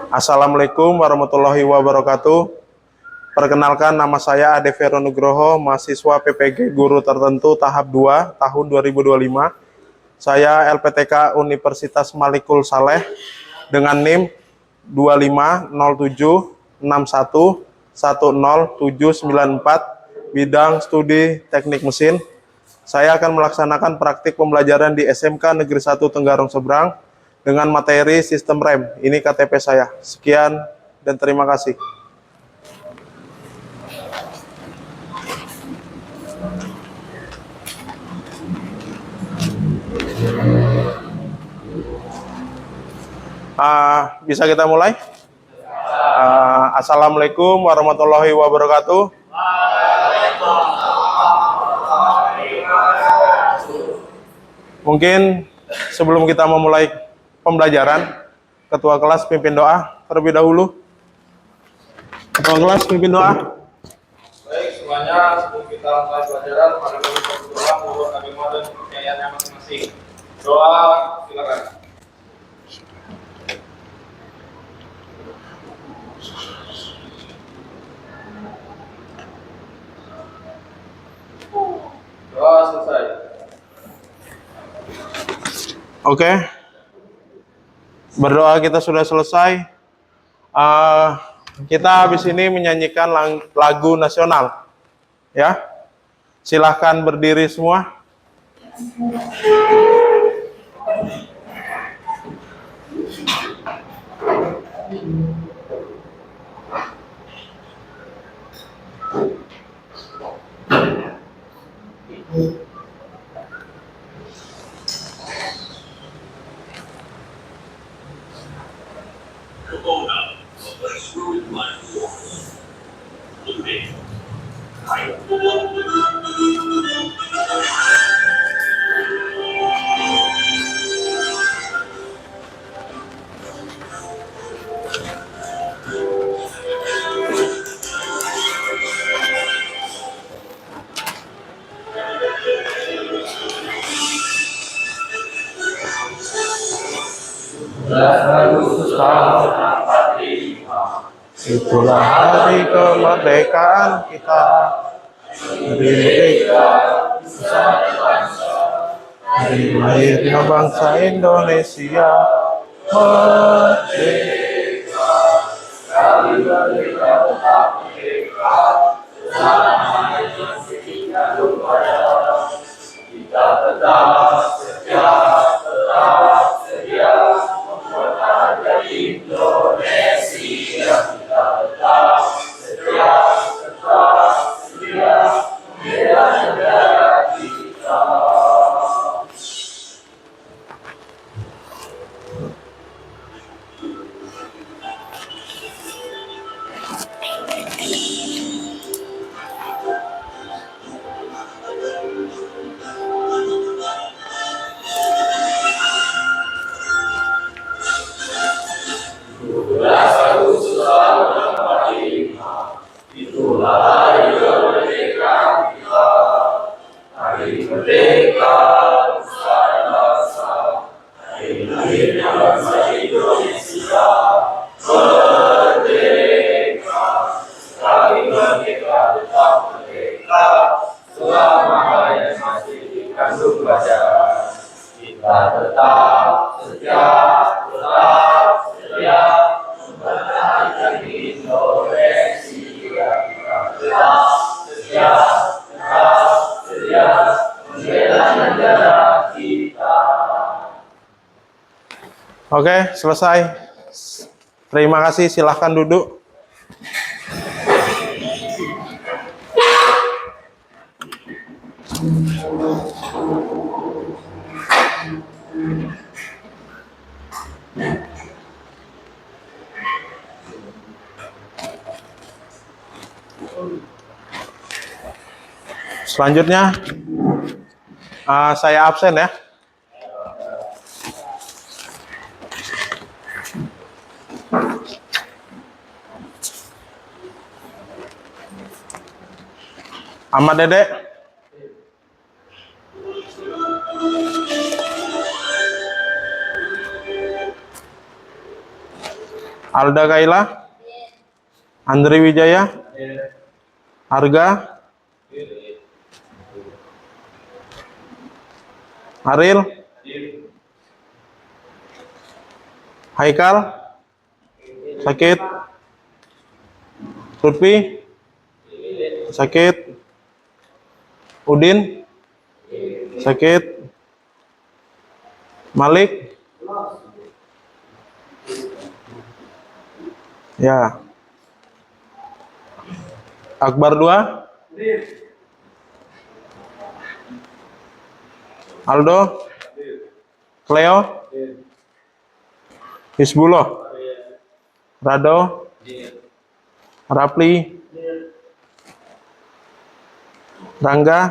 Assalamualaikum warahmatullahi wabarakatuh. Perkenalkan, nama saya Ade Vero Nugroho, mahasiswa PPG Guru Tertentu tahap 2 tahun 2025. Saya LPTK Universitas Malikul Saleh dengan NIM 250761100794, bidang studi teknik mesin. Saya akan melaksanakan praktik pembelajaran di SMK Negeri 1 Tenggarong Seberang dengan materi sistem rem. Ini KTP saya. Sekian dan terima kasih. Bisa kita mulai? Assalamualaikum warahmatullahi wabarakatuh. Mungkin sebelum kita memulai pembelajaran, Ketua kelas pimpin doa terlebih dahulu. Ketua kelas pimpin doa. Baik semuanya, sebelum kita mulai pelajaran, mari kita berdoa menurut agama dan kepercayaannya masing-masing. Doa, silakan. Doa selesai. Oke. Berdoa kita sudah selesai. Kita habis ini menyanyikan lagu nasional. Ya. Silahkan berdiri semua. Itulah hari kemerdekaan kita, hari merdeka, hari lahirnya bangsa Indonesia. Merdeka, hari merdeka tetap merdeka, selamanya kita tetap setia, mempertahankan Indonesia. Oke, selesai. Terima kasih, silahkan duduk. Selanjutnya, saya absen ya. Ahmad Dede. Alda Kaila. Andri Wijaya. Arga. Aril. Haikal. Sakit. Lutfi. Sakit. Udin. Sakit. Malik. Ya. Akbar 2. Aldo. Cleo. Hizbullah. Rado. Rapli. Rangga.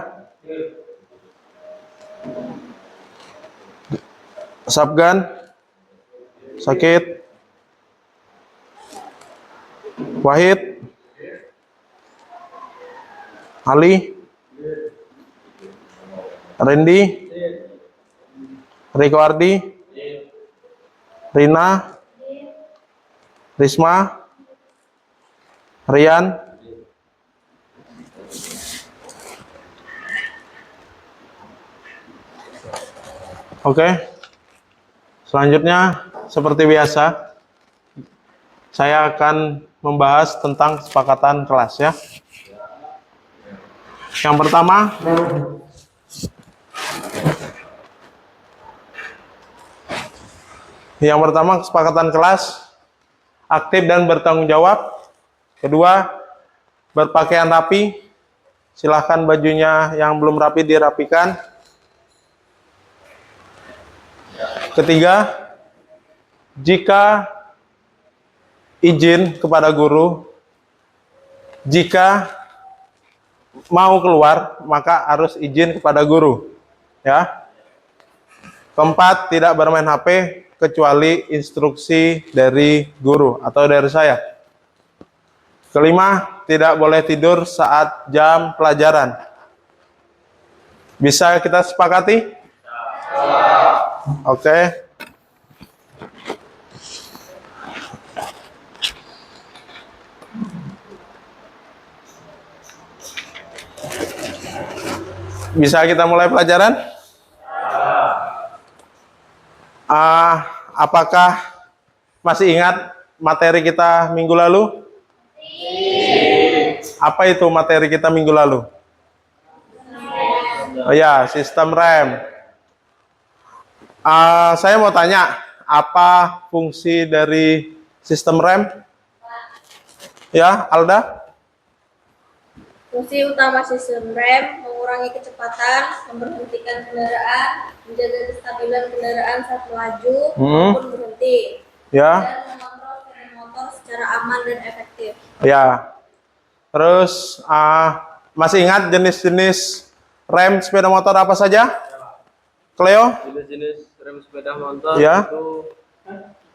Sabgan. Sakit. Wahid. Ali. Randy. Riko Ardi. Rina. Risma. Rian. Oke. Selanjutnya seperti biasa saya akan membahas tentang kesepakatan kelas ya. Yang pertama kesepakatan kelas aktif dan bertanggung jawab. Kedua, berpakaian rapi. Silahkan bajunya yang belum rapi dirapikan. Ketiga, jika izin kepada guru, jika mau keluar maka harus izin kepada guru ya. Keempat, tidak bermain HP kecuali instruksi dari guru atau dari saya. Kelima, tidak boleh tidur saat jam pelajaran. Bisa kita sepakati? Oke. Bisa kita mulai pelajaran? Apakah masih ingat materi kita minggu lalu? Apa itu materi kita minggu lalu? Oh ya, sistem rem. Saya mau tanya, apa fungsi dari sistem rem? Ya, Alda? Fungsi utama sistem rem mengurangi kecepatan, memberhentikan kendaraan, menjaga kestabilan kendaraan saat melaju maupun berhenti, Ya. dan mengontrol sepeda motor secara aman dan efektif. Ya. Terus masih ingat jenis-jenis rem sepeda motor apa saja? Cleo? Jenis-jenis rem sepeda motor Ya. itu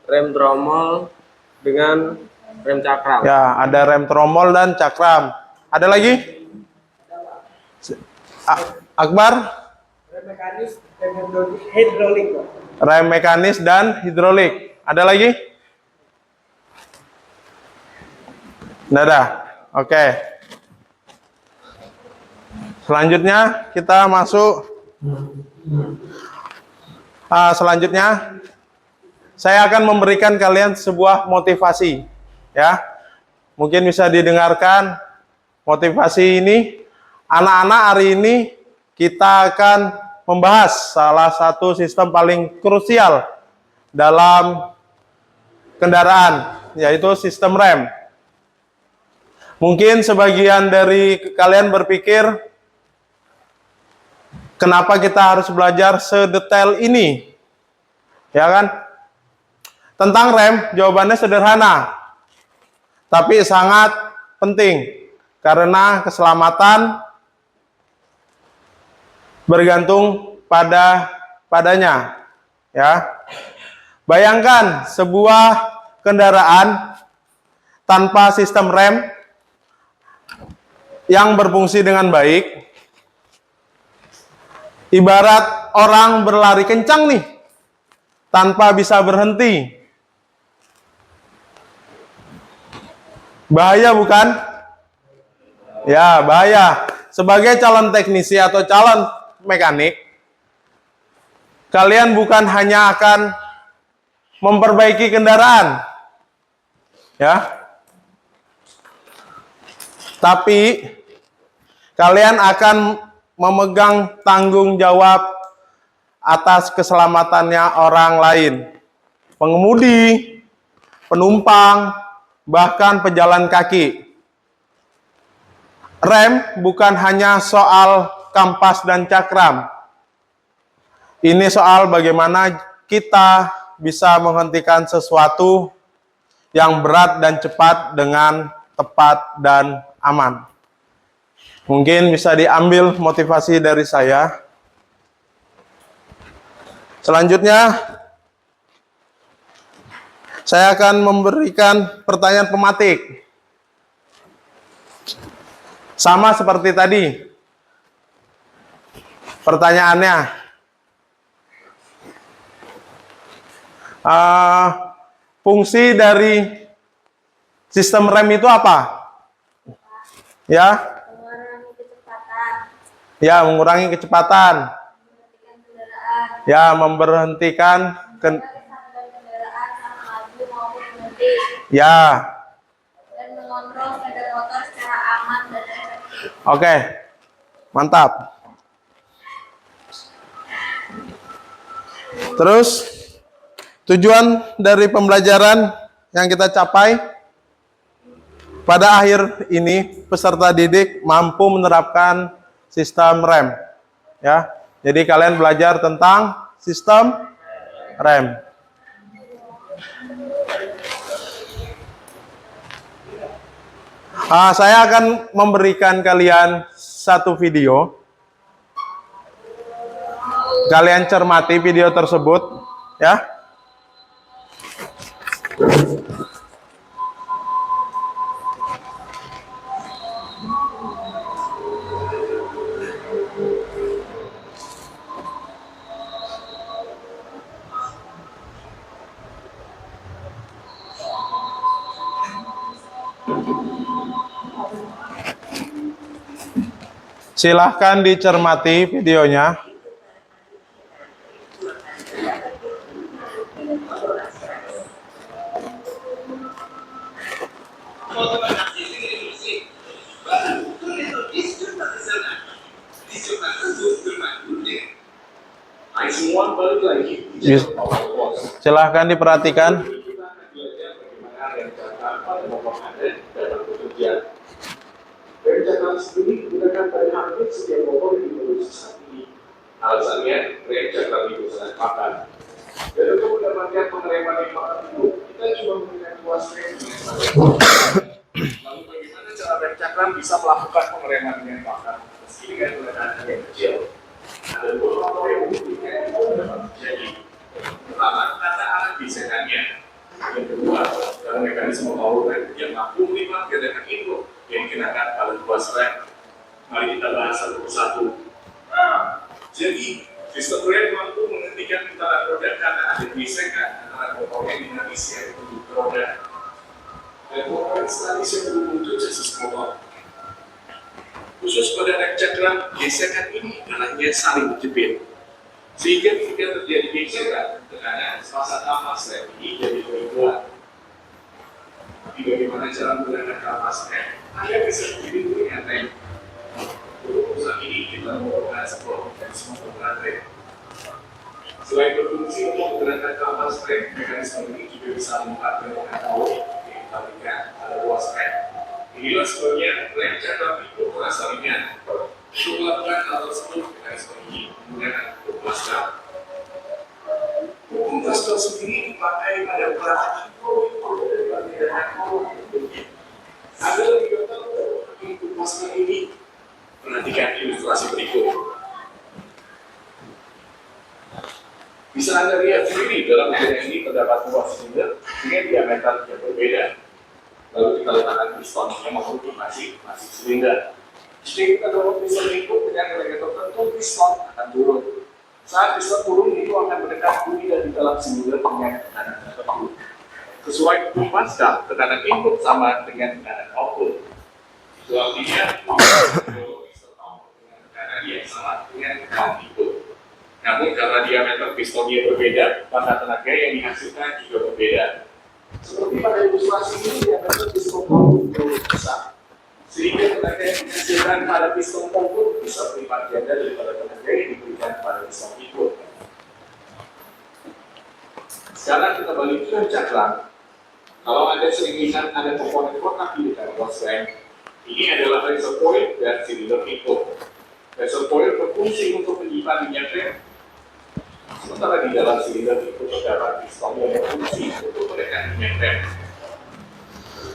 rem tromol dengan rem cakram. Ya, ada rem tromol dan cakram. Ada lagi? Akbar? Rem mekanis dan hidrolik. Rem mekanis dan hidrolik. Ada lagi? Nggak ada. Oke. Selanjutnya kita masuk. Selanjutnya saya akan memberikan kalian sebuah motivasi, ya. Mungkin bisa didengarkan motivasi ini. Anak-anak, hari ini kita akan membahas salah satu sistem paling krusial dalam kendaraan, yaitu sistem rem. Mungkin sebagian dari kalian berpikir, kenapa kita harus belajar sedetail ini? Ya kan? Tentang rem, jawabannya sederhana, tapi sangat penting. Karena keselamatan bergantung padanya. Ya. Bayangkan sebuah kendaraan tanpa sistem rem yang berfungsi dengan baik. Ibarat orang berlari kencang nih, tanpa bisa berhenti. Bahaya bukan? Ya, bahaya. Sebagai calon teknisi atau calon mekanik, kalian bukan hanya akan memperbaiki kendaraan, ya, tapi kalian akan memegang tanggung jawab atas keselamatannya orang lain, pengemudi, penumpang, bahkan pejalan kaki. Rem bukan hanya soal kampas dan cakram. Ini soal bagaimana kita bisa menghentikan sesuatu yang berat dan cepat dengan tepat dan aman. Mungkin bisa diambil motivasi dari saya. Selanjutnya, saya akan memberikan pertanyaan pematik. Sama seperti tadi. Pertanyaannya, fungsi dari sistem rem itu apa? Ya, Mengurangi kecepatan, ya mengurangi kecepatan. menghentikan kendaraan, Ya, memberhentikan stabilan kendaraan sama laju maupun berhenti, ya. dan mengontrol sepeda motor secara aman dan efektif. Oke. Mantap. Terus tujuan dari pembelajaran yang kita capai pada akhir ini, peserta didik mampu menerapkan sistem rem. Ya. Jadi kalian belajar tentang sistem rem. Saya akan memberikan kalian satu video. Kalian cermati video tersebut, ya. Silahkan dicermati videonya. Silahkan diperhatikan. Rem sendiri digunakan pada hampir setiap motor yang diproduksi saat ini. Alasannya, rem cakram itu sangat pakan. Dan untuk mendapatkan pengereman yang pakan itu, kita coba menggunakan tuas rem dengan standar. Lalu bagaimana cara rem cakram bisa melakukan pengereman dengan pakan meski dengan menggunakan yang kecil? Ada dua faktor yang membuktikan itu dapat terjadi. Pertama, kata alat bisakannya. Yang kedua, dalam mekanisme power rem yang mampu menerima gerakan input yang dikenakan pada tuas rem. Mari kita bahas satu persatu. Jadi, sistem rem mampu menghentikan putaran roda karena ada gesekan antara komponen dinamis yang menuju ke roda dan komponen statis yang menuju chassis motor. Khusus pada rem cakram, gesekan ini karena saling berjepit. Sehingga ketika terjadi gesekan, tekanan pasang nafas rem ini jadi lebih kuat. Tapi bagaimana cara menggunakan nafas rem? Anda bisa berdiri dengan rem. Untuk usaha ini kita menggunakan sebuah mekanisme penggerak rem. Selain berfungsi untuk menggerakkan nafas rem, mekanisme ini juga bisa mengangkat dengan power yang ditampilkan pada ruas rem. Inilah sebabnya rem cakram itu terasa ringan. Untuk melakukan hal tersebut, mekanisme ini menggunakan tuas rem. Tuas rem sendiri dipakai pada peralatan ada lebih gampang untuk masalah ini. Perhatikan ilustrasi berikut. Bisa Anda lihat sendiri dalam video ini terdapat dua silinder dengan diameter yang berbeda. Lalu kita letakkan piston yang menghubungi masing-masing silinder. Jika kita dorong piston input dengan elevator tertentu, piston akan turun. Saat piston turun, itu akan mendekat bumi dan di dalam silinder dengan tekanan tertentu. Sesuai pasca, tekanan input sama dengan tekanan output. Itu artinya piston output dengan tekanan yang sama dengan tekanan input. Namun karena diameter pistonnya berbeda, maka tenaga yang dihasilkan juga berbeda. Seperti pada ilustrasi ini, diameter piston output jauh besar, sehingga tenaga yang dihasilkan pada piston output bisa berlipat ganda daripada tenaga yang diberikan pada piston input. Sekarang kita balik ke cakram. Kalau Anda sering lihat ada komponen kotak di dekat closed rem, ini adalah reservoir dan silinder input. Reservoir berfungsi untuk menyimpan minyak rem, sementara di dalam silinder input terdapat piston yang berfungsi untuk menekan minyak rem.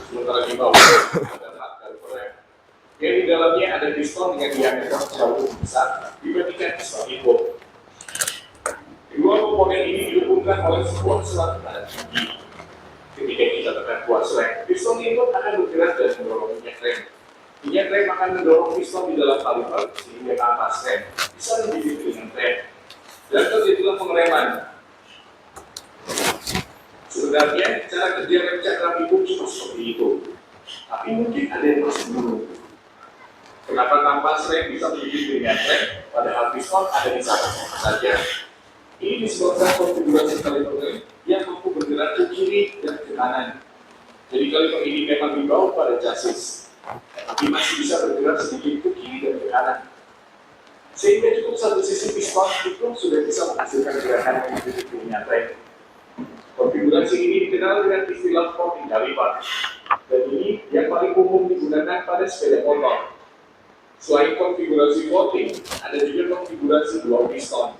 Sementara di bawah terdapat kaliper rem, yang di dalamnya ada piston dengan diameter jauh lebih besar dibandingkan piston input. Kedua komponen ini dihubungkan oleh sebuah selat tekanan tinggi. Ketika kita tekan kuas rem, piston input akan bergerak dan mendorong minyak rem. Minyak rem akan mendorong piston di dalam kaliper sehingga kampas rem bisa menjadi dengan rem. Dan terjadilah pengereman. Sebenarnya cara kerja rem cakram itu cuma seperti itu. Tapi mungkin ada yang masih bingung. Kenapa kampas rem bisa menjadi dengan rem, padahal piston ada di sana saja? Ini disebabkan konfigurasi kaliper rem yang mampu bergerak ke kiri dan ke kanan. Jadi kaliper ini memang dibawa pada chassis, tapi masih bisa bergerak sedikit ke kiri dan ke kanan. Sehingga cukup satu sisi piston itu sudah bisa menghasilkan gerakan yang disebut dengan rem. Konfigurasi ini dikenal dengan istilah floating caliper, dan ini yang paling umum digunakan pada sepeda motor. Selain konfigurasi floating, ada juga konfigurasi dual piston.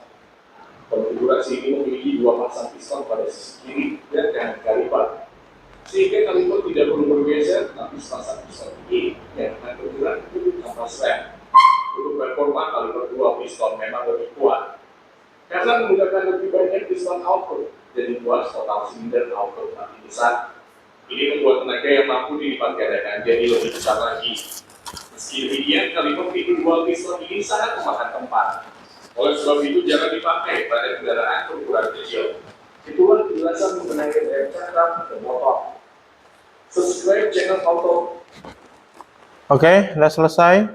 Konfigurasi ini memiliki dua pasang piston pada sisi kiri dan kanan kaliper, sehingga kaliper tidak perlu bergeser, tapi pasang piston ini yang akan bergerak ke kampas rem. Untuk performa kaliper dua piston memang lebih kuat, karena menggunakan lebih banyak piston output, jadi buat total silinder output makin besar. Ini membuat tenaga yang mampu dilipat gandakan jadi lebih besar lagi. Meski demikian, kaliper tipe dual piston ini sangat memakan tempat. Oleh sebab itu jangan dipakai pada kendaraan berukuran kecil. Itulah penjelasan mengenai rem cakram dan motor. Subscribe channel Auto. Oke, udah selesai.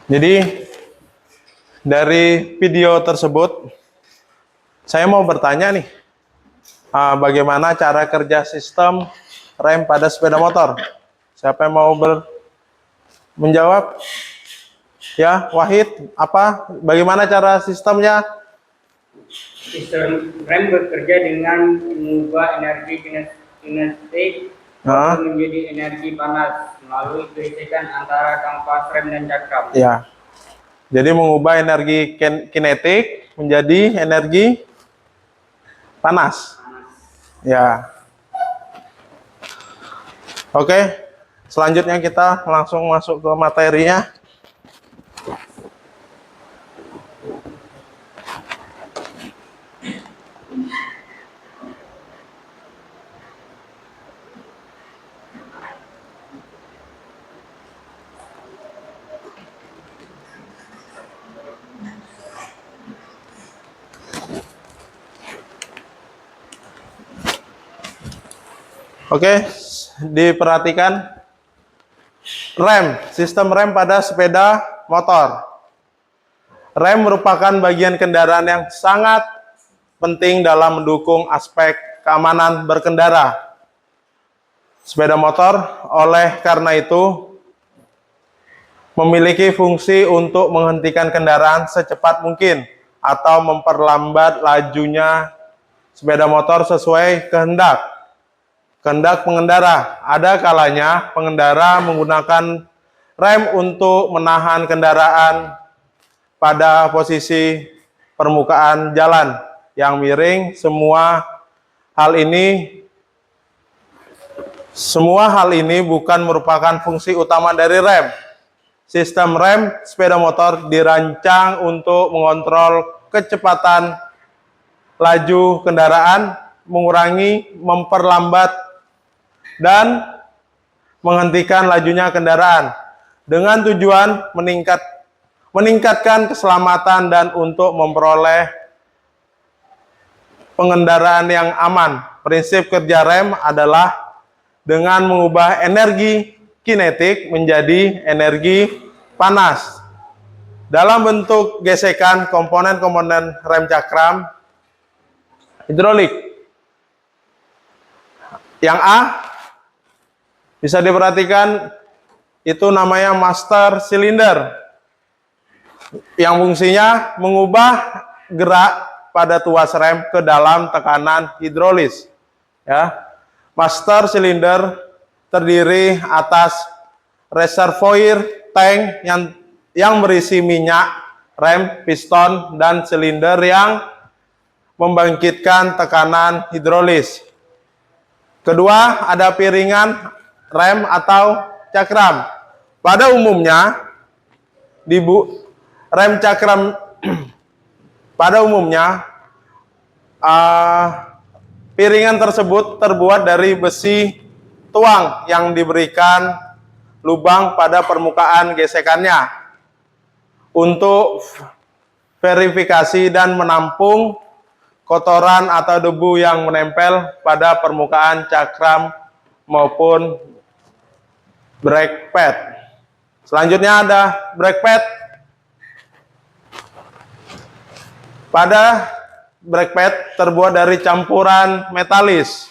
Jadi dari video tersebut saya mau bertanya nih, bagaimana cara kerja sistem rem pada sepeda motor? Siapa yang mau menjawab? Ya, Wahid, bagaimana cara sistemnya? Sistem rem bekerja dengan mengubah energi kinetik menjadi energi panas melalui gesekan antara kampas rem dan cakram. Ya, jadi mengubah energi kinetik menjadi energi panas. Ya. Oke, selanjutnya kita langsung masuk ke materinya. Oke, diperhatikan rem, sistem rem pada sepeda motor. Rem merupakan bagian kendaraan yang sangat penting dalam mendukung aspek keamanan berkendara sepeda motor. Oleh karena itu, memiliki fungsi untuk menghentikan kendaraan secepat mungkin atau memperlambat lajunya sepeda motor sesuai kehendak pengendara. Ada kalanya pengendara menggunakan rem untuk menahan kendaraan pada posisi permukaan jalan yang miring. Semua hal ini bukan merupakan fungsi utama dari rem. Sistem rem sepeda motor dirancang untuk mengontrol kecepatan laju kendaraan, mengurangi, memperlambat, dan menghentikan lajunya kendaraan. dengan tujuan meningkatkan keselamatan dan untuk memperoleh pengendaraan yang aman. Prinsip kerja rem adalah dengan mengubah energi kinetik menjadi energi panas dalam bentuk gesekan komponen-komponen rem cakram hidrolik. Yang A bisa diperhatikan itu namanya master cylinder yang fungsinya mengubah gerak pada tuas rem ke dalam tekanan hidrolis. Ya, master cylinder terdiri atas reservoir tank yang berisi minyak, rem, piston, dan silinder yang membangkitkan tekanan hidrolis. Kedua, ada piringan rem atau cakram. Pada umumnya, rem cakram pada umumnya piringan tersebut terbuat dari besi tuang yang diberikan lubang pada permukaan gesekannya untuk verifikasi dan menampung kotoran atau debu yang menempel pada permukaan cakram maupun brake pad. Selanjutnya ada brake pad. Pada brake pad terbuat dari campuran metalis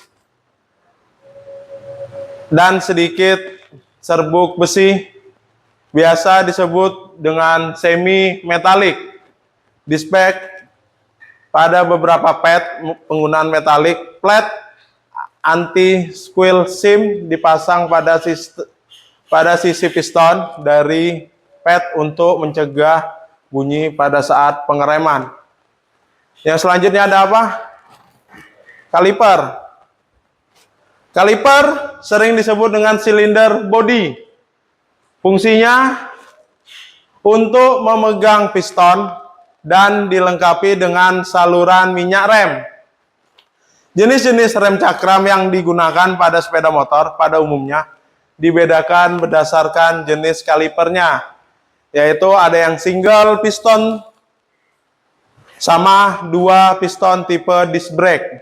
dan sedikit serbuk besi, biasa disebut dengan semi metalik. Di spek pada beberapa pad penggunaan metalik, plat anti squeal seam dipasang pada sisi piston dari pad untuk mencegah bunyi pada saat pengereman. Yang selanjutnya ada apa? Kaliper. Kaliper sering disebut dengan silinder body. Fungsinya untuk memegang piston dan dilengkapi dengan saluran minyak rem. Jenis-jenis rem cakram yang digunakan pada sepeda motor pada umumnya dibedakan berdasarkan jenis kalipernya, yaitu ada yang single piston sama 2 piston tipe disc brake.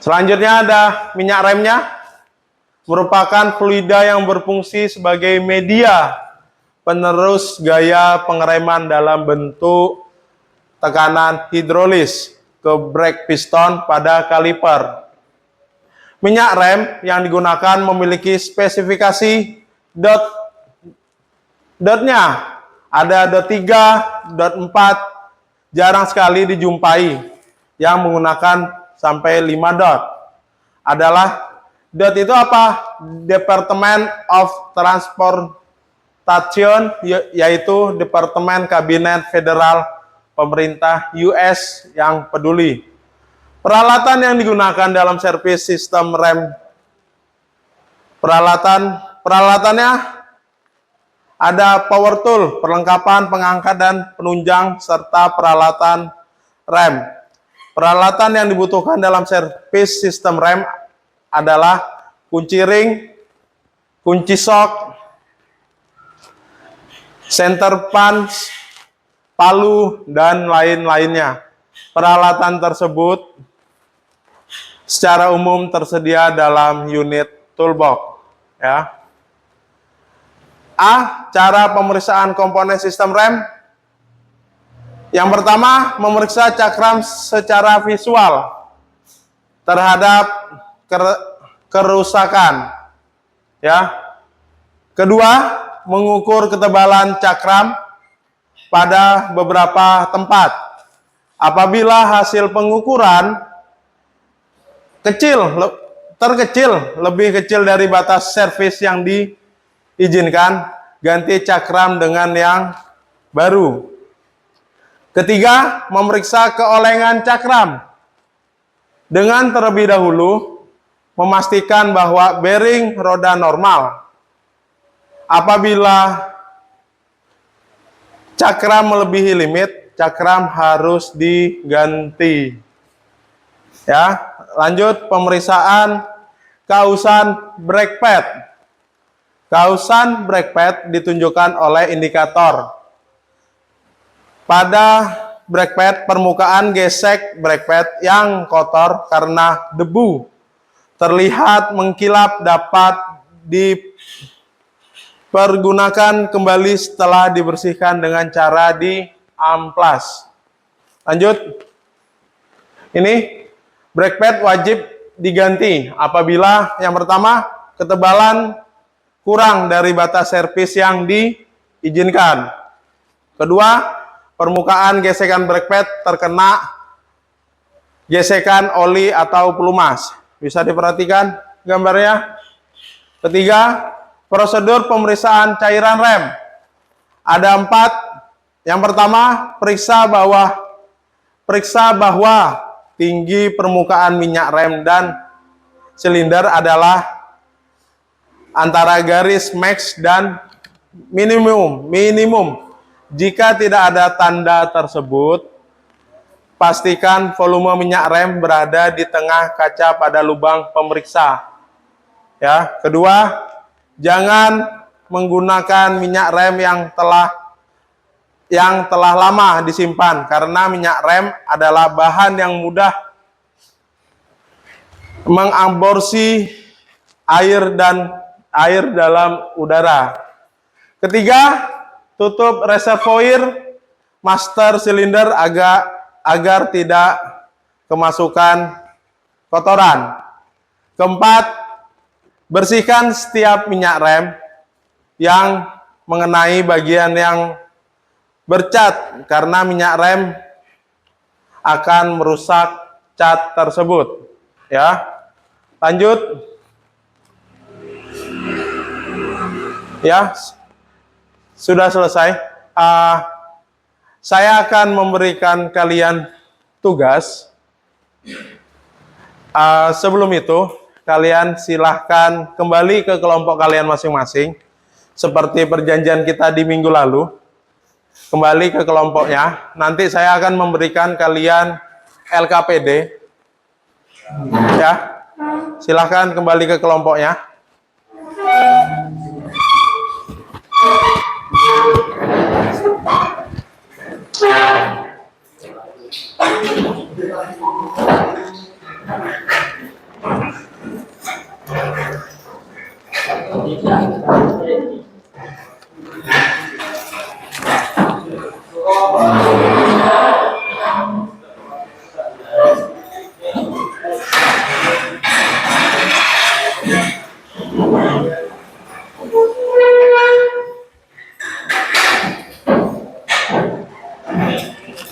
Selanjutnya ada minyak remnya, merupakan fluida yang berfungsi sebagai media penerus gaya pengereman dalam bentuk tekanan hidrolis ke brake piston pada kaliper. Minyak rem yang digunakan memiliki spesifikasi dotnya. Ada dot 3, dot 4, jarang sekali dijumpai yang menggunakan sampai 5 dot. Dot itu apa? Department of Transportation, yaitu Departemen Kabinet Federal Pemerintah US yang peduli. Peralatan yang digunakan dalam servis sistem rem, peralatannya ada power tool, perlengkapan pengangkat dan penunjang, serta peralatan rem. Peralatan yang dibutuhkan dalam servis sistem rem adalah kunci ring, kunci shock, center punch, palu, dan lain-lainnya. Peralatan tersebut secara umum tersedia dalam unit toolbox. Ya. A. Cara pemeriksaan komponen sistem rem. Yang pertama, memeriksa cakram secara visual terhadap kerusakan. Ya. Kedua, mengukur ketebalan cakram pada beberapa tempat. Apabila hasil pengukuran lebih kecil dari batas servis yang diizinkan, ganti cakram dengan yang baru. Ketiga, memeriksa keolengan cakram dengan terlebih dahulu memastikan bahwa bearing roda normal. Apabila cakram melebihi limit, cakram harus diganti. Ya, lanjut pemeriksaan kausan brake pad. Kausan brake pad ditunjukkan oleh indikator. Pada brake pad, permukaan gesek brake pad yang kotor karena debu terlihat mengkilap dapat dipergunakan kembali setelah dibersihkan dengan cara diamplas. Lanjut. Ini brake pad wajib diganti apabila yang pertama ketebalan kurang dari batas servis yang diizinkan. Kedua, permukaan gesekan brake pad terkena gesekan oli atau pelumas. Bisa diperhatikan gambarnya. Ketiga, prosedur pemeriksaan cairan rem. Ada 4. Yang pertama, periksa bahwa tinggi permukaan minyak rem dan silinder adalah antara garis max dan minimum. Jika tidak ada tanda tersebut, pastikan volume minyak rem berada di tengah kaca pada lubang pemeriksa. Ya, kedua, jangan menggunakan minyak rem yang telah lama disimpan karena minyak rem adalah bahan yang mudah mengaborsi air dalam udara. Ketiga, tutup reservoir master silinder agar tidak kemasukan kotoran. Keempat, bersihkan setiap minyak rem yang mengenai bagian yang bercat karena minyak rem akan merusak cat tersebut. Ya, lanjut. Ya, sudah selesai. Saya akan memberikan kalian tugas. Sebelum itu, kalian silahkan kembali ke kelompok kalian masing-masing. Seperti perjanjian kita di minggu lalu. Kembali ke kelompoknya. Nanti saya akan memberikan kalian LKPD. Ya, silahkan kembali ke kelompoknya.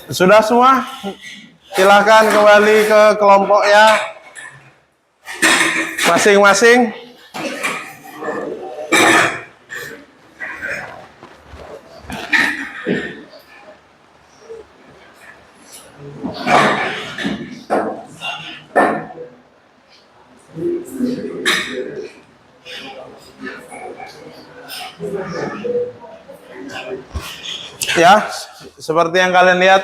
Sudah semua? Silahkan kembali ke kelompoknya masing-masing. Ya, seperti yang kalian lihat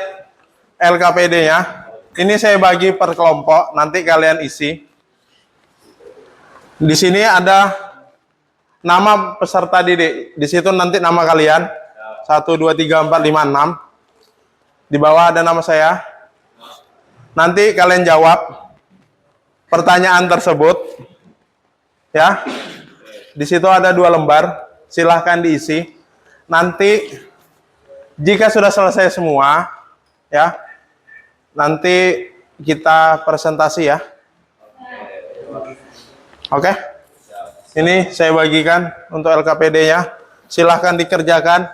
LKPD-nya. Ini saya bagi per kelompok, nanti kalian isi. Di sini ada nama peserta didik. Di situ nanti nama kalian. 1, 2, 3, 4, 5, 6. Di bawah ada nama saya. Nanti kalian jawab pertanyaan tersebut. Ya. Di situ ada 2 lembar. Silahkan diisi. Nanti jika sudah selesai semua, ya, nanti kita presentasi ya. Oke? Ini saya bagikan untuk LKPD-nya. Silahkan dikerjakan.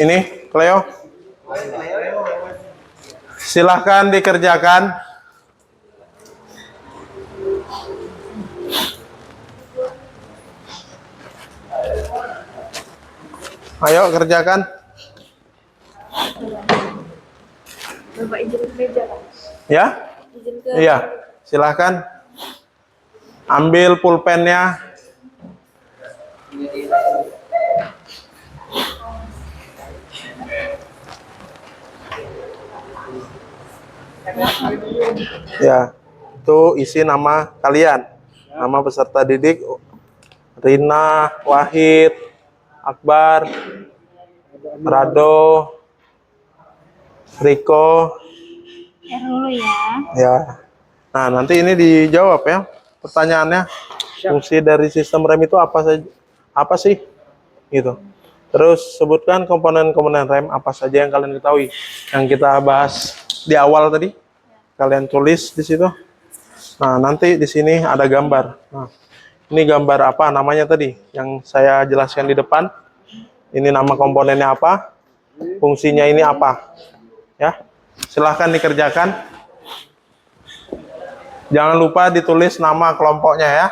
Ini, Cleo. Silahkan dikerjakan. Ayo kerjakan. Bapak izin ke meja, Pak. Ya? Izin ke... Iya, silahkan. Ambil pulpennya. Ya, itu isi nama kalian. Nama peserta didik Rina, Wahid, Akbar, Rado, Riko. Dulu ya. Ya. Nah, nanti ini dijawab ya pertanyaannya. Fungsi dari sistem rem itu apa saja? Apa sih? Gitu. Terus sebutkan komponen-komponen rem apa saja yang kalian ketahui. Yang kita bahas di awal tadi. Kalian tulis di situ. Nah, nanti di sini ada gambar. Nah, ini gambar apa namanya tadi? Yang saya jelaskan di depan. Ini nama komponennya apa? Fungsinya ini apa? Ya. Silahkan dikerjakan. Jangan lupa ditulis nama kelompoknya ya.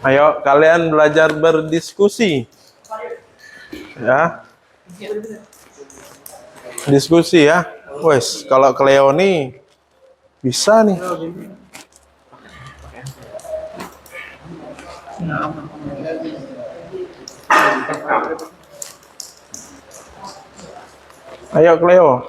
Ayo kalian belajar berdiskusi. Ya. Diskusi ya. Wes, kalau Cleo nih bisa nih. Ayo Cleo.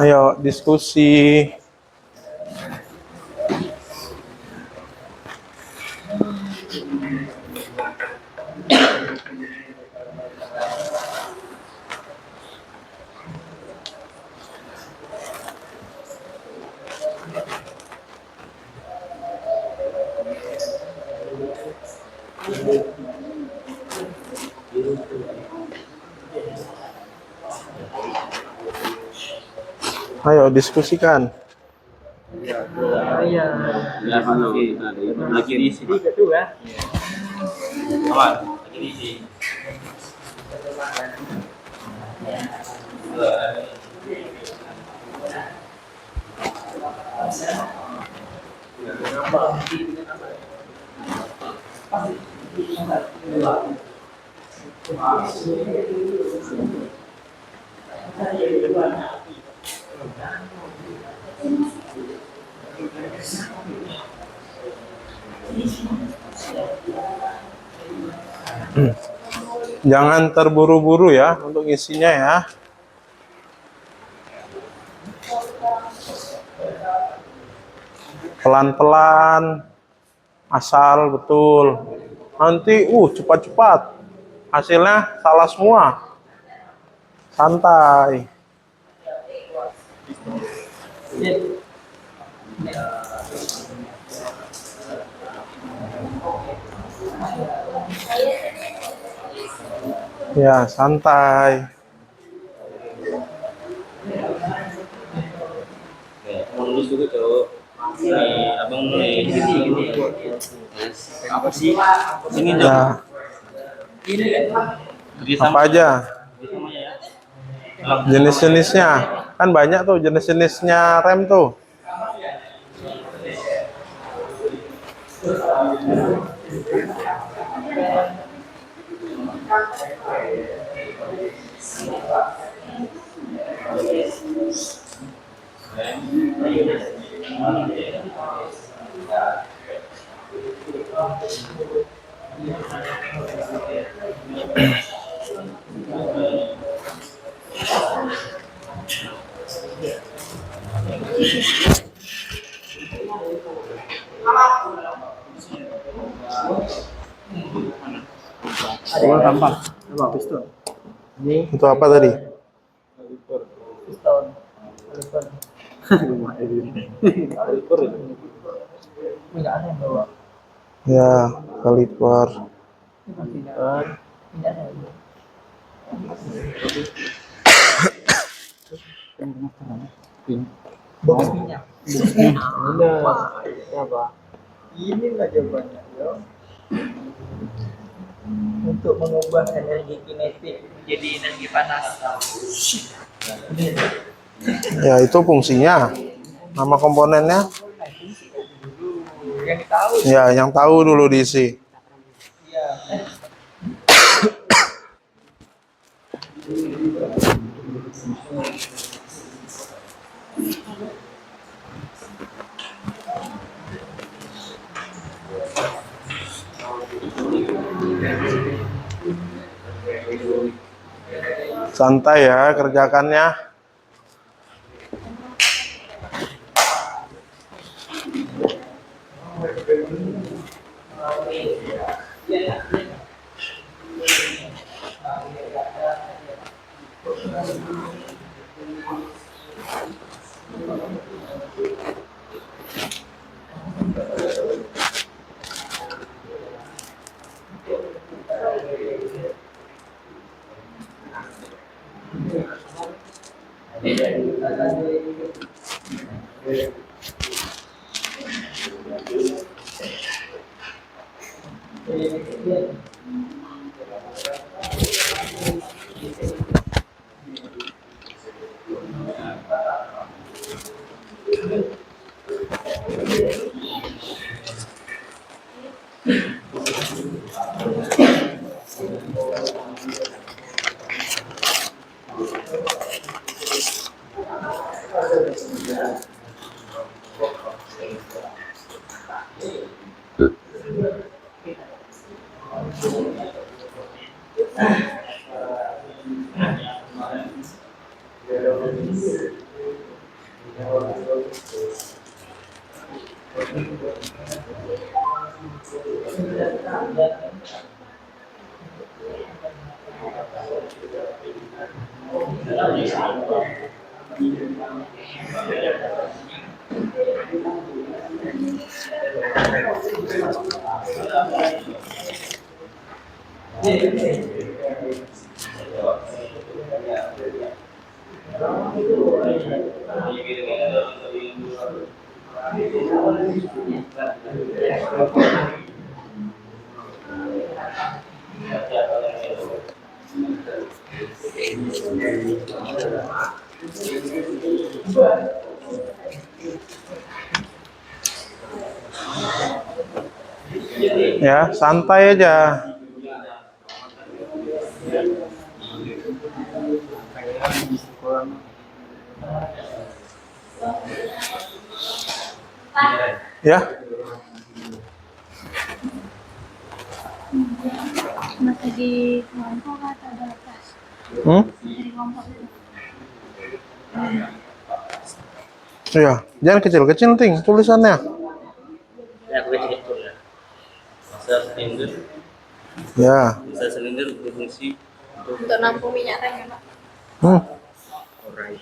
Ayo diskusi. Ayo diskusikan. Lagi di sini kedua. Aman. Lagi di sini. Jangan terburu-buru ya untuk isinya ya. Pelan-pelan, asal betul. Nanti cepat-cepat. Hasilnya salah semua. Santai. Ya, santai. Lulus dulu tuh. Nih, abang nih gini. Apa sih? Sini dong. Ya, apa aja? Jenis-jenisnya. Kan banyak tuh jenis-jenisnya rem tuh. Itu apa tadi? Ya, kaliper. Inilah jawabannya, yo. Untuk mengubah energi kinetik menjadi energi panas. Ya, itu fungsinya. Nama komponennya? Yang tahu Ya, yang tahu dulu diisi. ya. Santai ya kerjakannya. Ya, santai aja. Ya, Masih di kelompok atau di atas? Di kelompok itu. iya. Jangan kecil-kecil, ting tulisannya. Ya, aku itu ya. Silinder, Ya. silinder berfungsi Untuk nampung minyak rem ya, Pak. Hmm. orang.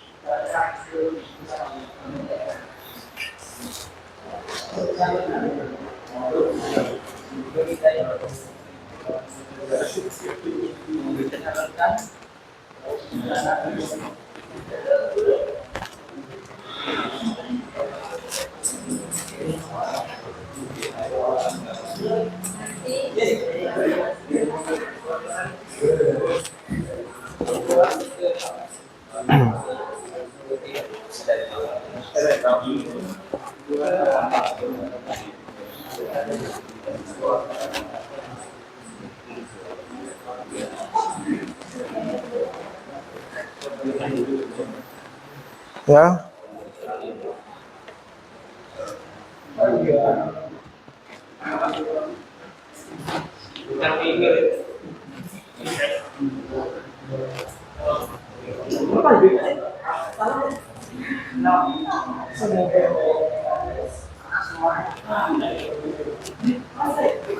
Ya.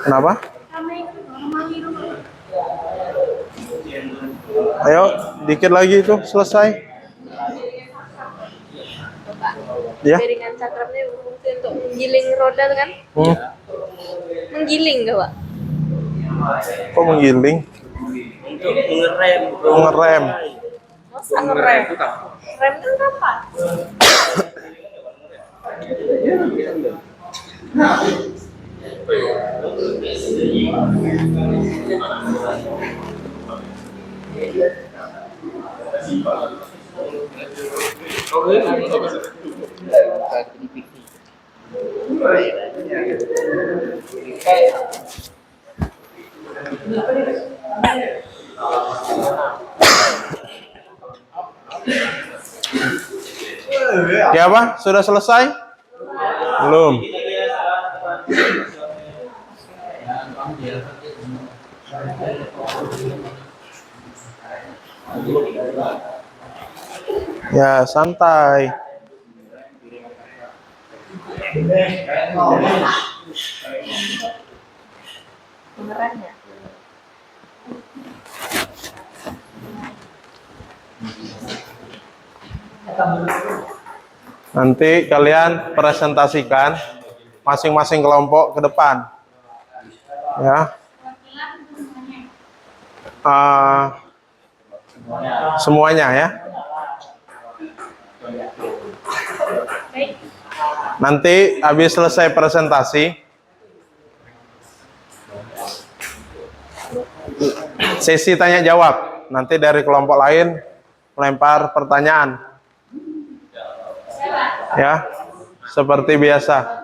Kenapa? Ayo, dikit lagi itu selesai. Ya. Piringan cakramnya berfungsi untuk menggiling roda kan? Hmm. Menggiling coba. Kok menggiling? Untuk mengerem. Mengerem. Masa ngerem? Rem itu kapan? Ya apa? Sudah selesai? Belum. Ya, santai. Ngeremnya. Nanti kalian presentasikan masing-masing kelompok ke depan. Ya. Semuanya ya. Nanti habis selesai presentasi, sesi tanya jawab. Nanti dari kelompok lain melempar pertanyaan. Ya, seperti biasa.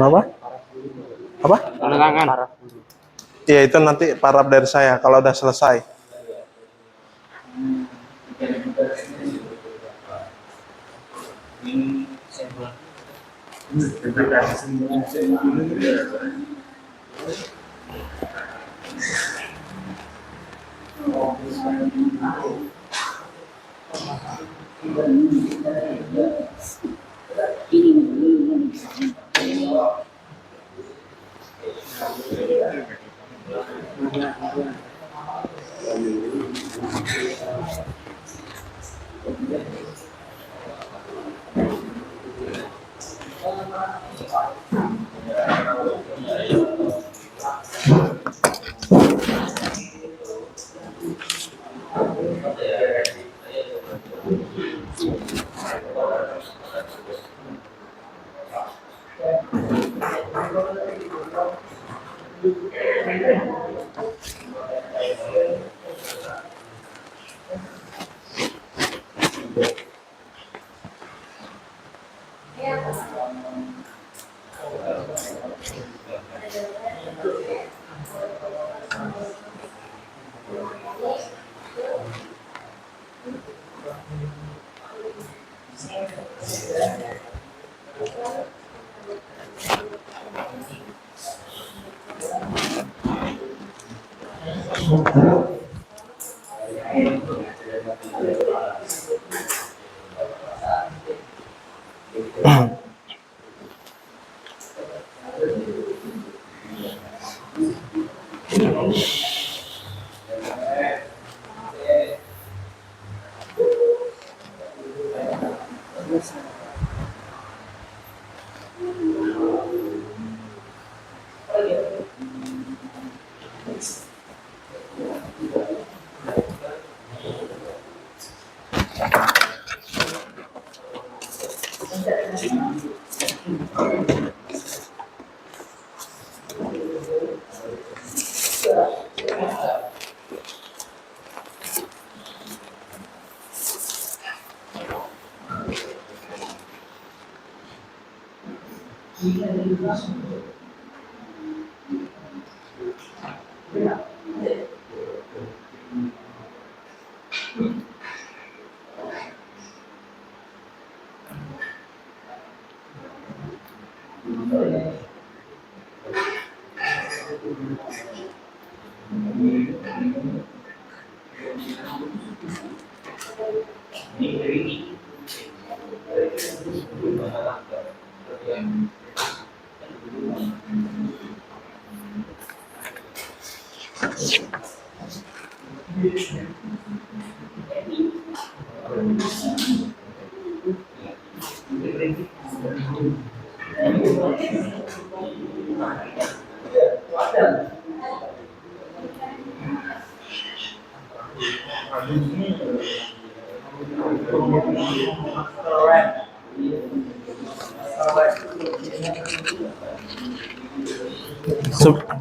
Apa? Apa? Penerangan. Ya itu nanti paraf dari saya kalau udah selesai.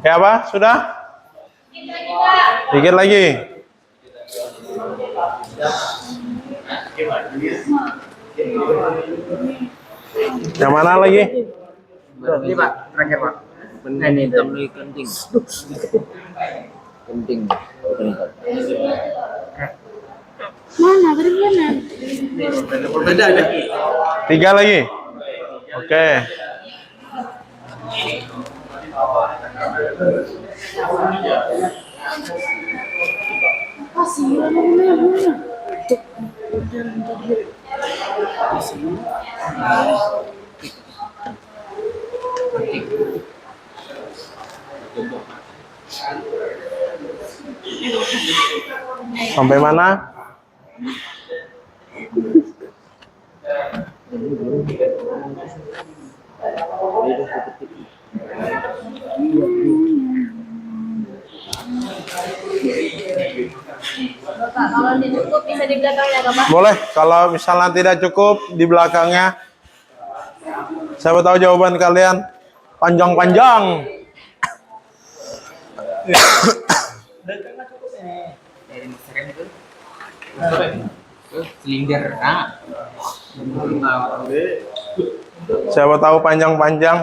Ya apa? Sudah? Dikit lagi. Yang mana lagi? Ini Pak, terakhir Pak. Ini Tamli kenting. Kenting. Mana? Tadi mana? berbeda ada. 3 lagi. Oke. Kasih mana? Sampai mana? Bapak, kalau cukup bisa di belakangnya, Bapak. Boleh, kalau misalnya tidak cukup di belakangnya. Saya tahu jawaban kalian panjang-panjang. Silinder. Nah. Siapa tahu panjang-panjang.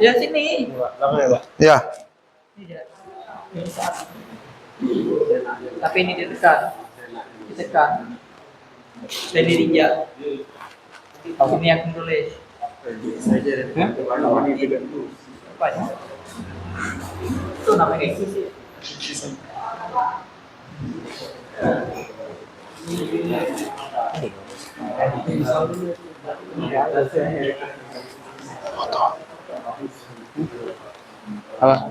Ya sini. Ya, Tapi ini ditekan. Ditekan. Dan dirinya. Ini yang tulis. Apa ya? Itu namanya isi. Apa?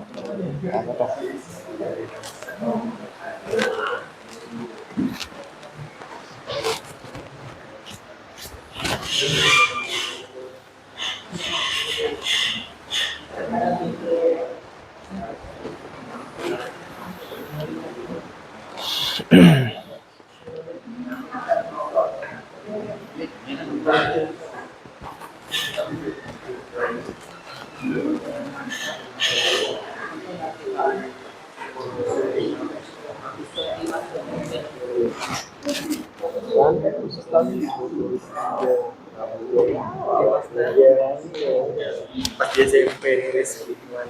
Pas dia SMP nulis lingkungan.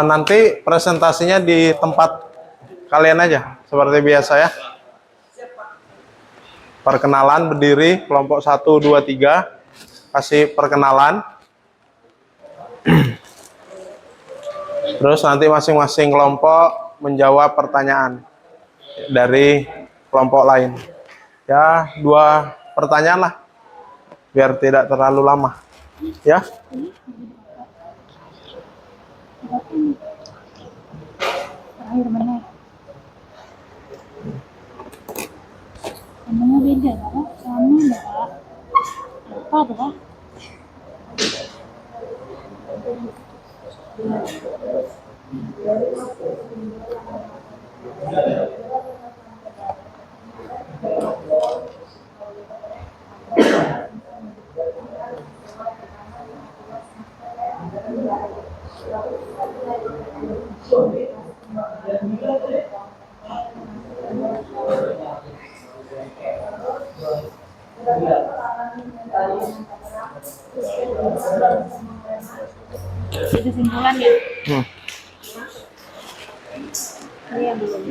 Nanti presentasinya di tempat kalian aja, seperti biasa ya. Perkenalan berdiri, kelompok 1, 2, 3. Kasih perkenalan. Terus nanti masing-masing kelompok menjawab pertanyaan dari kelompok lain. Ya, 2 pertanyaan lah, biar tidak terlalu lama. Ya. Terakhir mana? Namanya beda lah, sama enggak? Apa tuh? Kesimpulannya. Ini yang belum.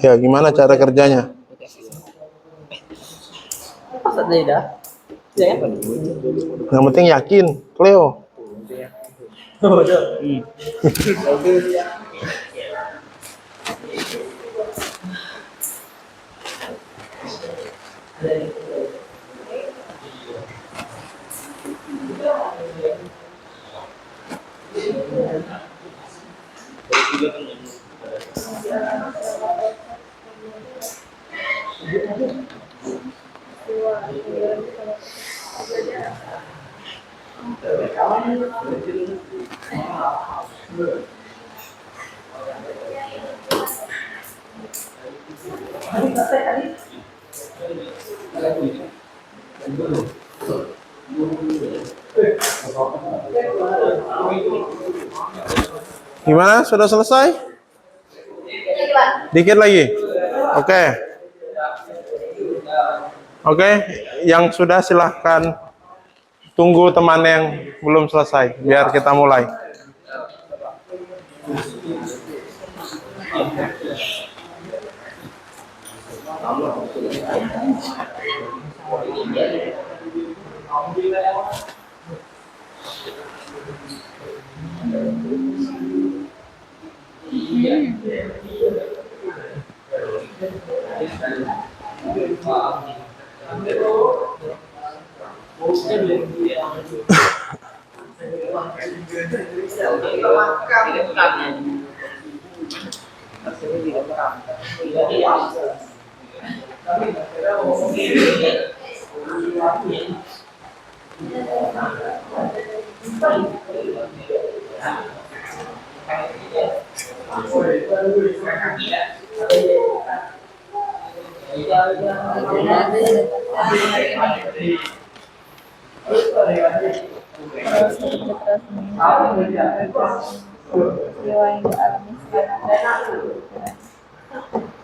Ya, gimana cara kerjanya? Yang penting yakin, Cleo. Gimana? Sudah selesai? Dikit lagi. Oke. Oke, yang sudah silahkan tunggu teman yang belum selesai, biar kita mulai.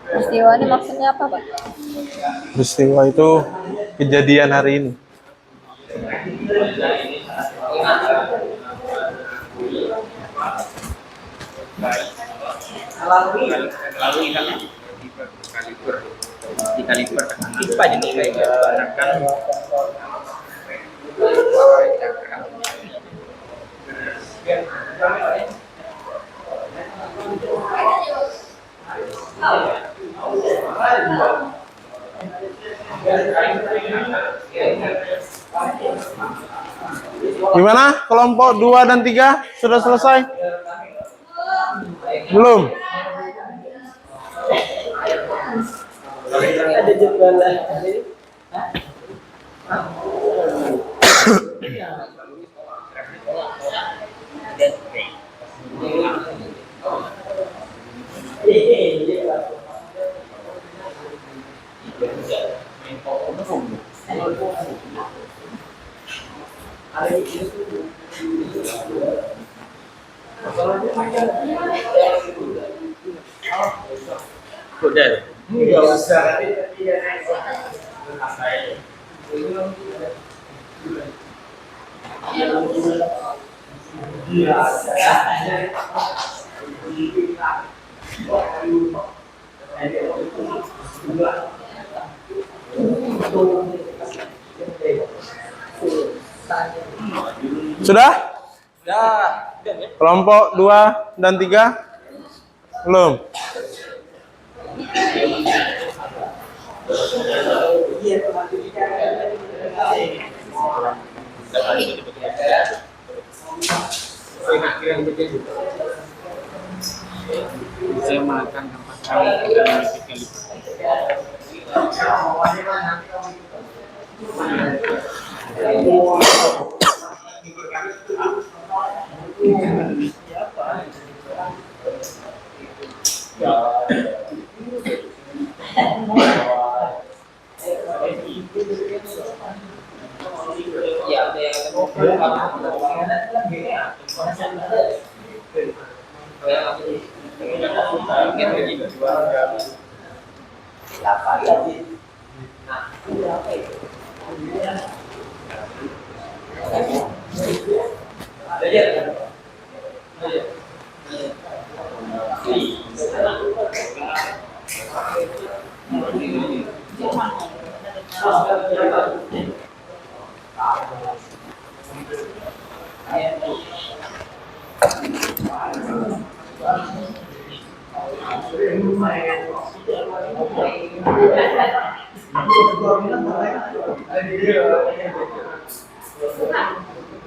Peristiwa ini maksudnya apa, Pak? Peristiwa itu kejadian hari ini. Gimana? Kelompok 2 dan 3 sudah selesai? Belum? Udah. Sudah? Kelompok 2 dan 3? Belum? Saya makan tempat kami.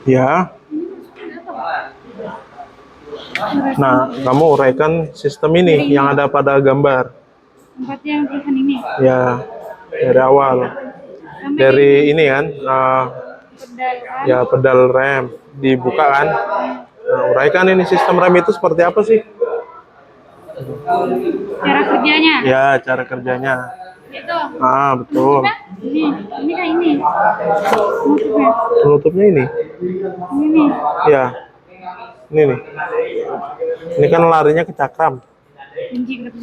Ya. Nah, kamu uraikan sistem ini yang ada pada gambar. Tempat yang tulisan ini. Ya, dari awal. Sampai Dari ini kan, pedal kan. ya pedal rem dibuka kan. Nah, uraikan ini sistem rem itu seperti apa sih? Cara kerjanya. Ya, cara kerjanya. Itu. Ah, betul. Ini kayak ini. Penutupnya. Penutupnya ini. Ini nih. Ya. Ini nih. Ini kan larinya ke cakram. Anjing kata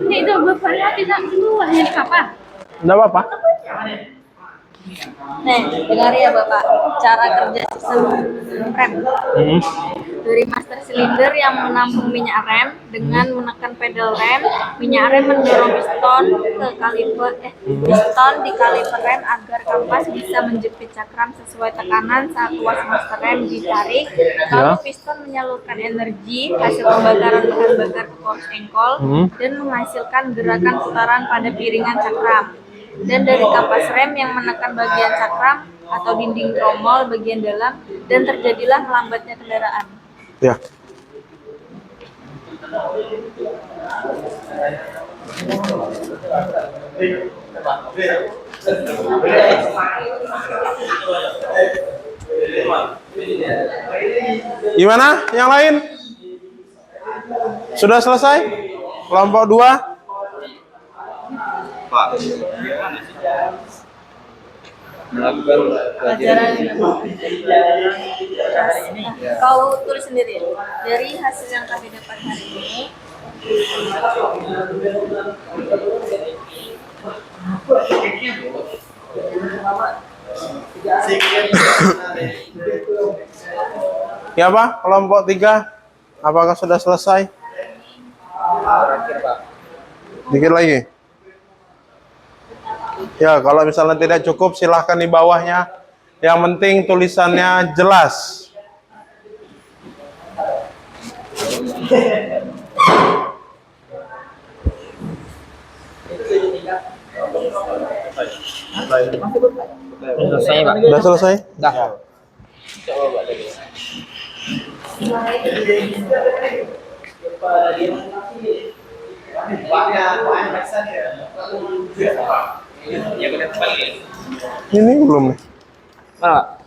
ini itu bapak lihat itu hanya di kapal. Enggak apa-apa. Nih, dengar ya Bapak, cara kerja sistem rem. Dari master silinder yang menampung minyak rem dengan menekan pedal rem, minyak rem mendorong piston ke piston di kaliper rem agar kampas bisa menjepit cakram sesuai tekanan saat tuas master rem ditarik. Lalu piston menyalurkan energi hasil pembakaran bahan bakar ke course engkol dan menghasilkan gerakan putaran pada piringan cakram. Dan dari kampas rem yang menekan bagian cakram atau dinding tromol bagian dalam dan terjadilah melambatnya kendaraan. Ya. Gimana? Yang lain? Sudah selesai? Kelompok 2? Pelajaran kau tulis sendiri dari hasil yang kami dapat hari ini. Ya Pak, kelompok 3 apakah sudah selesai? Dikit lagi. Ya, kalau misalnya tidak cukup silahkan di bawahnya. Yang penting tulisannya jelas. Selesai, Pak. Sudah selesai? Dah. Ini belum nih. Mana, Pak?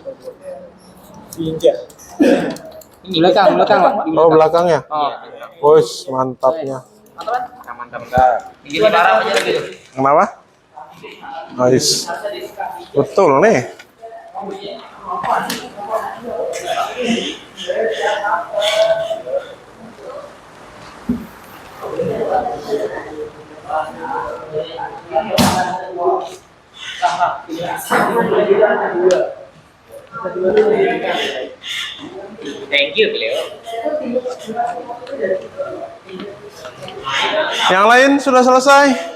Ini belakang, Pak. Oh, belakangnya. Oh. Wes, mantapnya. Mantap. Gini parah aja gitu. Kenapa? Nice. Betul nih. Thank you, beliau. Yang lain sudah selesai?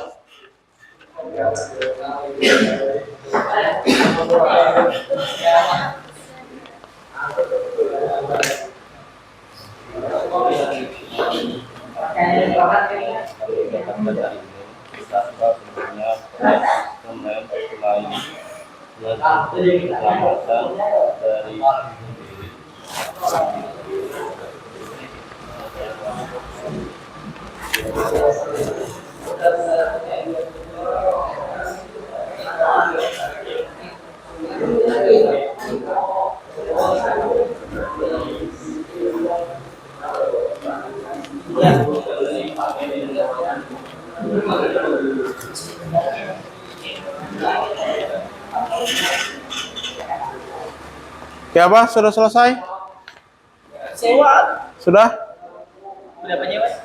Ya apa? Sudah selesai? Sudah? Pendapatnya, Mas?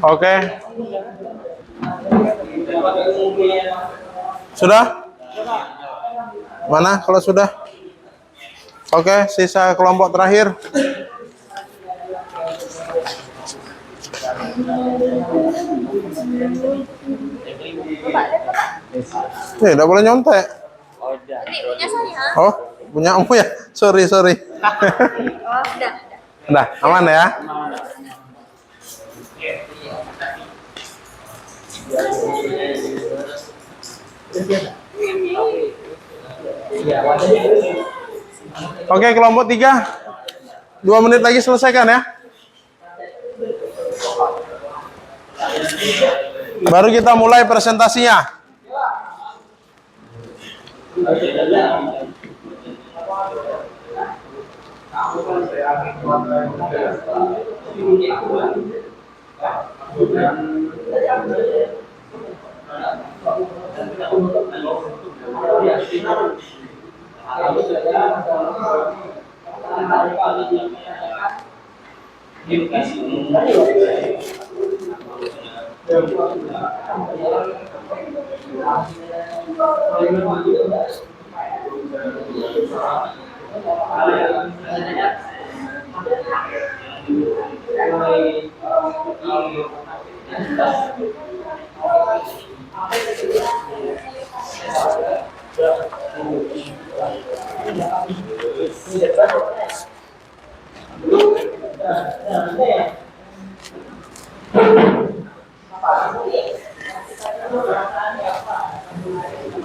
Oke. Sudah? Mana kalau sudah? Oke, sisa kelompok terakhir. Tidak boleh nyontek. Ini punya saya. Oh, punya kamu ya? Sorry. Oh, udah. Udah, aman ya? Oke, kelompok 3. 2 menit lagi selesaikan ya. Baru kita mulai presentasinya.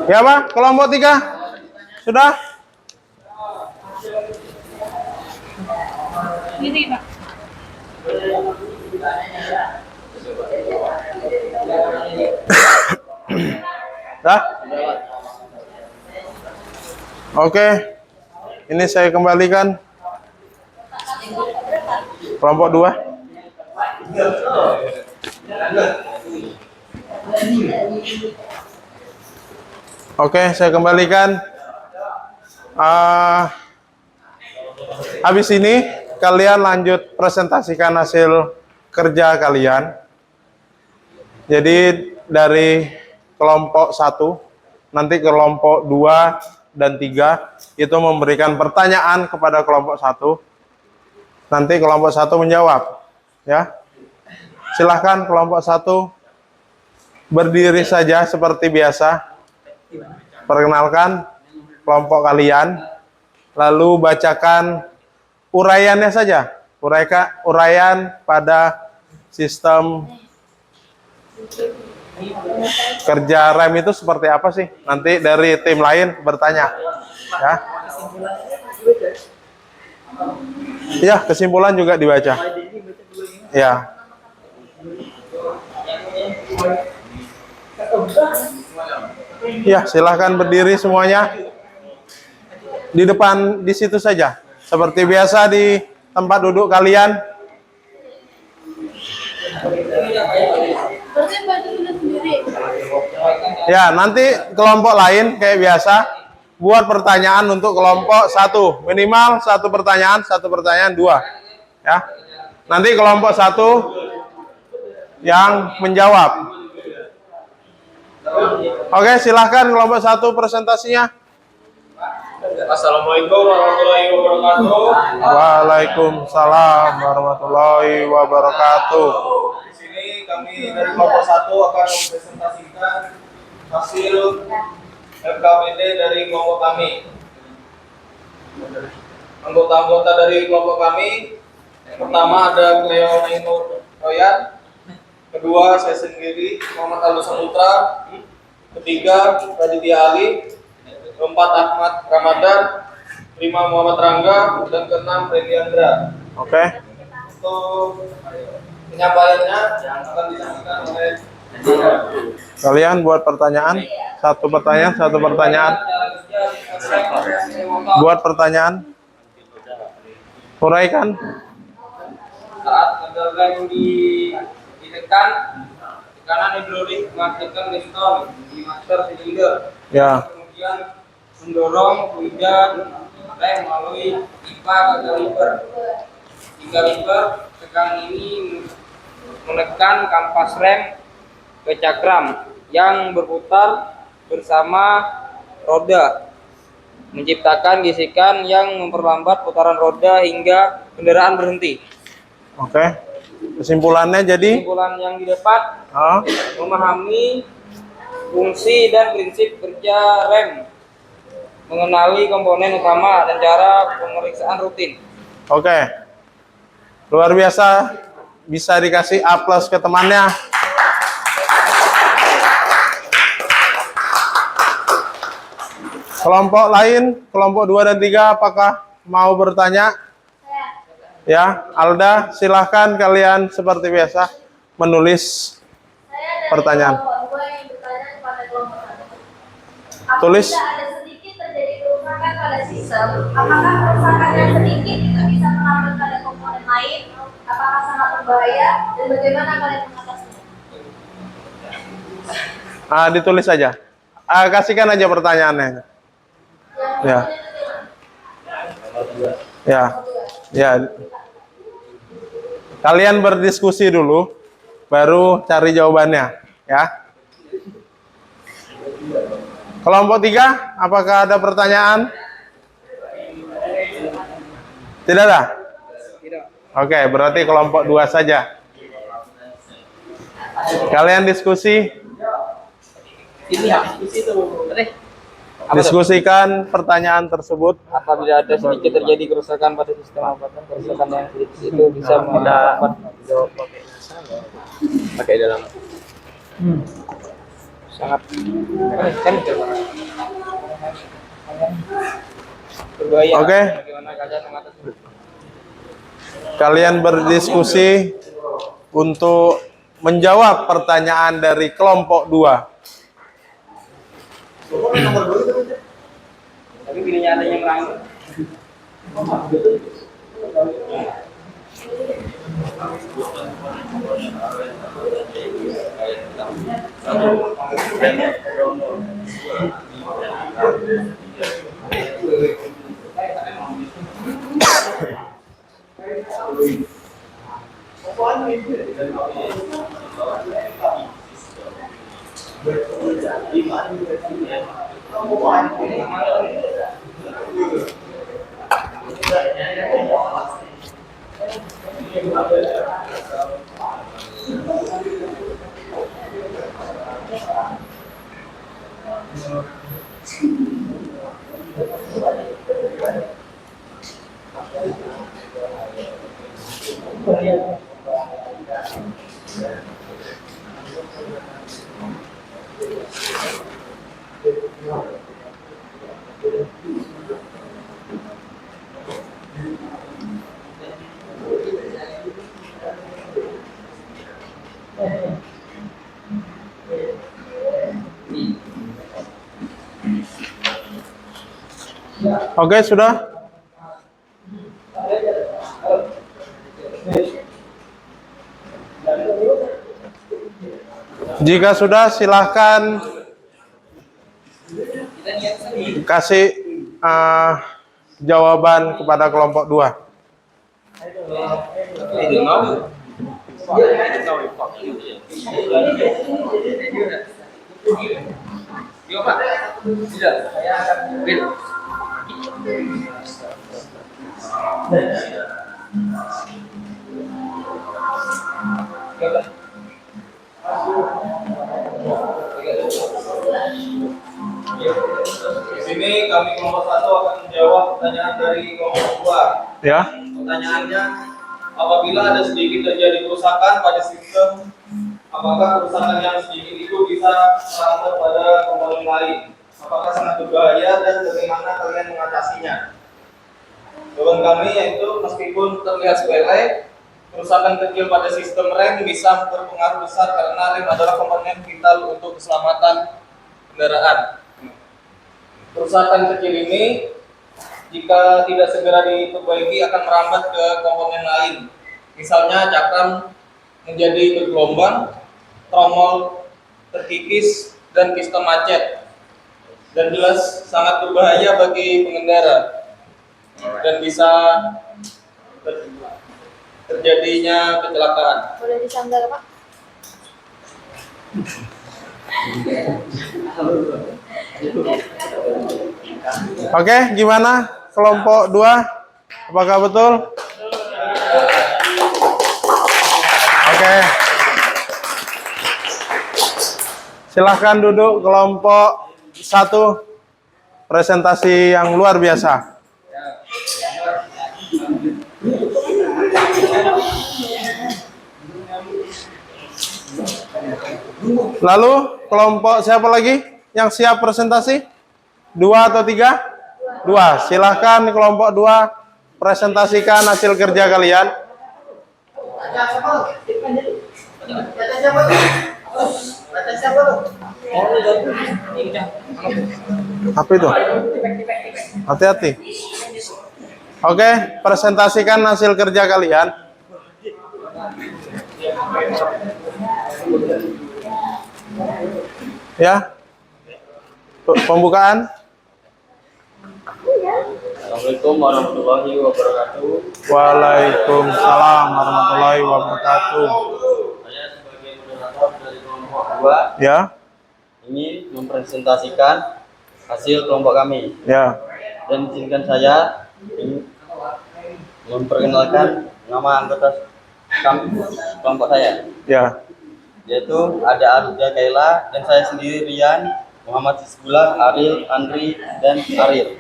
Ya Pak, kelompok 3 sudah? Ini Pak. Dah? Oke. Ini saya kembalikan. Kelompok 2. Oke, saya kembalikan. Habis ini kalian lanjut presentasikan hasil kerja kalian. Jadi dari kelompok 1 nanti kelompok 2 dan 3 itu memberikan pertanyaan kepada kelompok 1. Nanti kelompok 1 menjawab, ya. Silahkan kelompok 1 berdiri saja seperti biasa. Perkenalkan kelompok kalian, lalu bacakan uraiannya saja. Uraian pada sistem Kerja rem itu seperti apa sih? Nanti dari tim lain bertanya. Ya. Iya, kesimpulan juga dibaca. Ya. Ya, silahkan berdiri semuanya. Di depan, di situ saja. Seperti biasa di tempat duduk kalian. Ya, nanti kelompok lain kayak biasa buat pertanyaan untuk kelompok satu, minimal satu pertanyaan dua. Ya, nanti kelompok satu yang menjawab. Oke, silahkan kelompok satu presentasinya. Assalamualaikum warahmatullahi wabarakatuh. Waalaikumsalam warahmatullahi wabarakatuh. Di sini kami dari kelompok 1 akan mempresentasikan hasil FKBD dari kelompok kami. Anggota-anggota dari kelompok kami, yang pertama ada Cleo Naino Royan, kedua saya sendiri Muhammad Aldo Saputra, ketiga Raditya Ali, keempat Ahmad Ramadan, kelima Muhammad Rangga, dan keenam Redi Andra. Oke. Untuk penyampaiannya akan disampaikan oleh Kalian buat pertanyaan, satu pertanyaan. Buat pertanyaan. Uraikan. Saat pedal rem ditekan, tekanan hidrolik mengaktifkan piston di master silinder. Ya. Kemudian mendorong fluida rem melalui pipa ke kaliper. Di kaliper, tekanan ini menekan kampas rem ke cakram yang berputar bersama roda, menciptakan gesekan yang memperlambat putaran roda hingga kendaraan berhenti. Oke. Kesimpulannya jadi Kesimpulan yang didapat, ah, memahami fungsi dan prinsip kerja rem, mengenali komponen utama dan cara pemeriksaan rutin. oke. Luar biasa, bisa dikasih A+ ke temannya. Kelompok lain, kelompok 2 dan 3, apakah mau bertanya? Ya, Alda, silahkan kalian seperti biasa menulis pertanyaan. Tulis. Ada sedikit terjadi kerusakan pada sistem, apakah kerusakan yang sedikit itu bisa melambat pada komponen lain? Apakah sangat berbahaya dan bagaimana kalian mengatasinya? Ditulis saja. Kasihkan aja pertanyaannya. Ya. Ya. Ya. Kalian berdiskusi dulu, baru cari jawabannya, ya. Kelompok 3, apakah ada pertanyaan? Tidak ada? Oke, berarti kelompok 2 saja. Kalian diskusi. Diskusikan pertanyaan tersebut. Apabila ada sedikit terjadi kerusakan pada sistem apapun, kerusakan yang sedikit itu bisa mendapat pakai dalam sangat kan berbahaya. Oke. Bagaimana kalian mengatasi? Kalian berdiskusi untuk menjawab pertanyaan dari kelompok 2. Tapi pilihnya ada yang lain. Oke, sudah. Jika sudah, silahkan kasih jawaban kepada kelompok 2. Di sini kami kelompok 1 akan menjawab pertanyaan dari kelompok 2. Ya. Pertanyaannya, apabila ada sedikit terjadi kerusakan pada sistem, apakah kerusakan yang sedikit itu bisa merambat pada komponen lain? Apakah sangat berbahaya dan bagaimana kalian mengatasinya? Jawaban kami yaitu meskipun terlihat sepele, kerusakan kecil pada sistem rem bisa berpengaruh besar karena rem adalah komponen vital untuk keselamatan kendaraan. Kerusakan kecil ini jika tidak segera diperbaiki akan merambat ke komponen lain. Misalnya cakram menjadi bergelombang, tromol terkikis, dan piston macet. Dan jelas sangat berbahaya bagi pengendara dan bisa terjadinya kecelakaan. Boleh disandal, Pak? Oke, gimana kelompok 2? Apakah betul? Oke. Silahkan duduk kelompok 1. Presentasi yang luar biasa. Lalu kelompok siapa lagi yang siap presentasi? 2 atau 3? 2. Silahkan kelompok 2 presentasikan hasil kerja kalian. Apa itu? Hati-hati. Oke, presentasikan hasil kerja kalian. Ya. Pembukaan. Assalamualaikum warahmatullahi wabarakatuh. Waalaikumsalam warahmatullahi wabarakatuh. Saya sebagai moderator dari kelompok 2 Ya. ingin mempresentasikan hasil kelompok kami. Ya. Dan izinkan saya ingin memperkenalkan nama anggota kelompok saya, Ya. yaitu ada Arda Kaila dan saya sendiri Rian, Muhammad Sisbullah, Aril, Andri, dan Aril.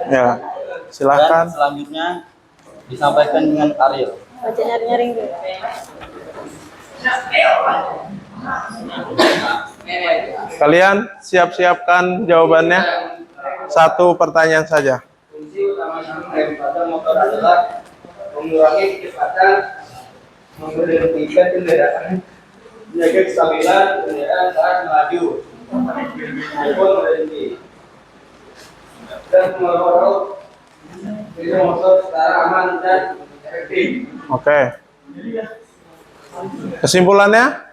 Ya. Dan Silahkan. selanjutnya disampaikan dengan Aril. Baca nyaring-nyaring dulu. Kalian siap-siapkan jawabannya. 1 pertanyaan saja. Fungsi utama rem pada motor adalah mengurangi kecepatan, memberhentikan kendaraan, menjaga kestabilan kendaraan saat melaju maupun berhenti, dan mengontrol motor secara aman dan efektif. Oke. Kesimpulannya?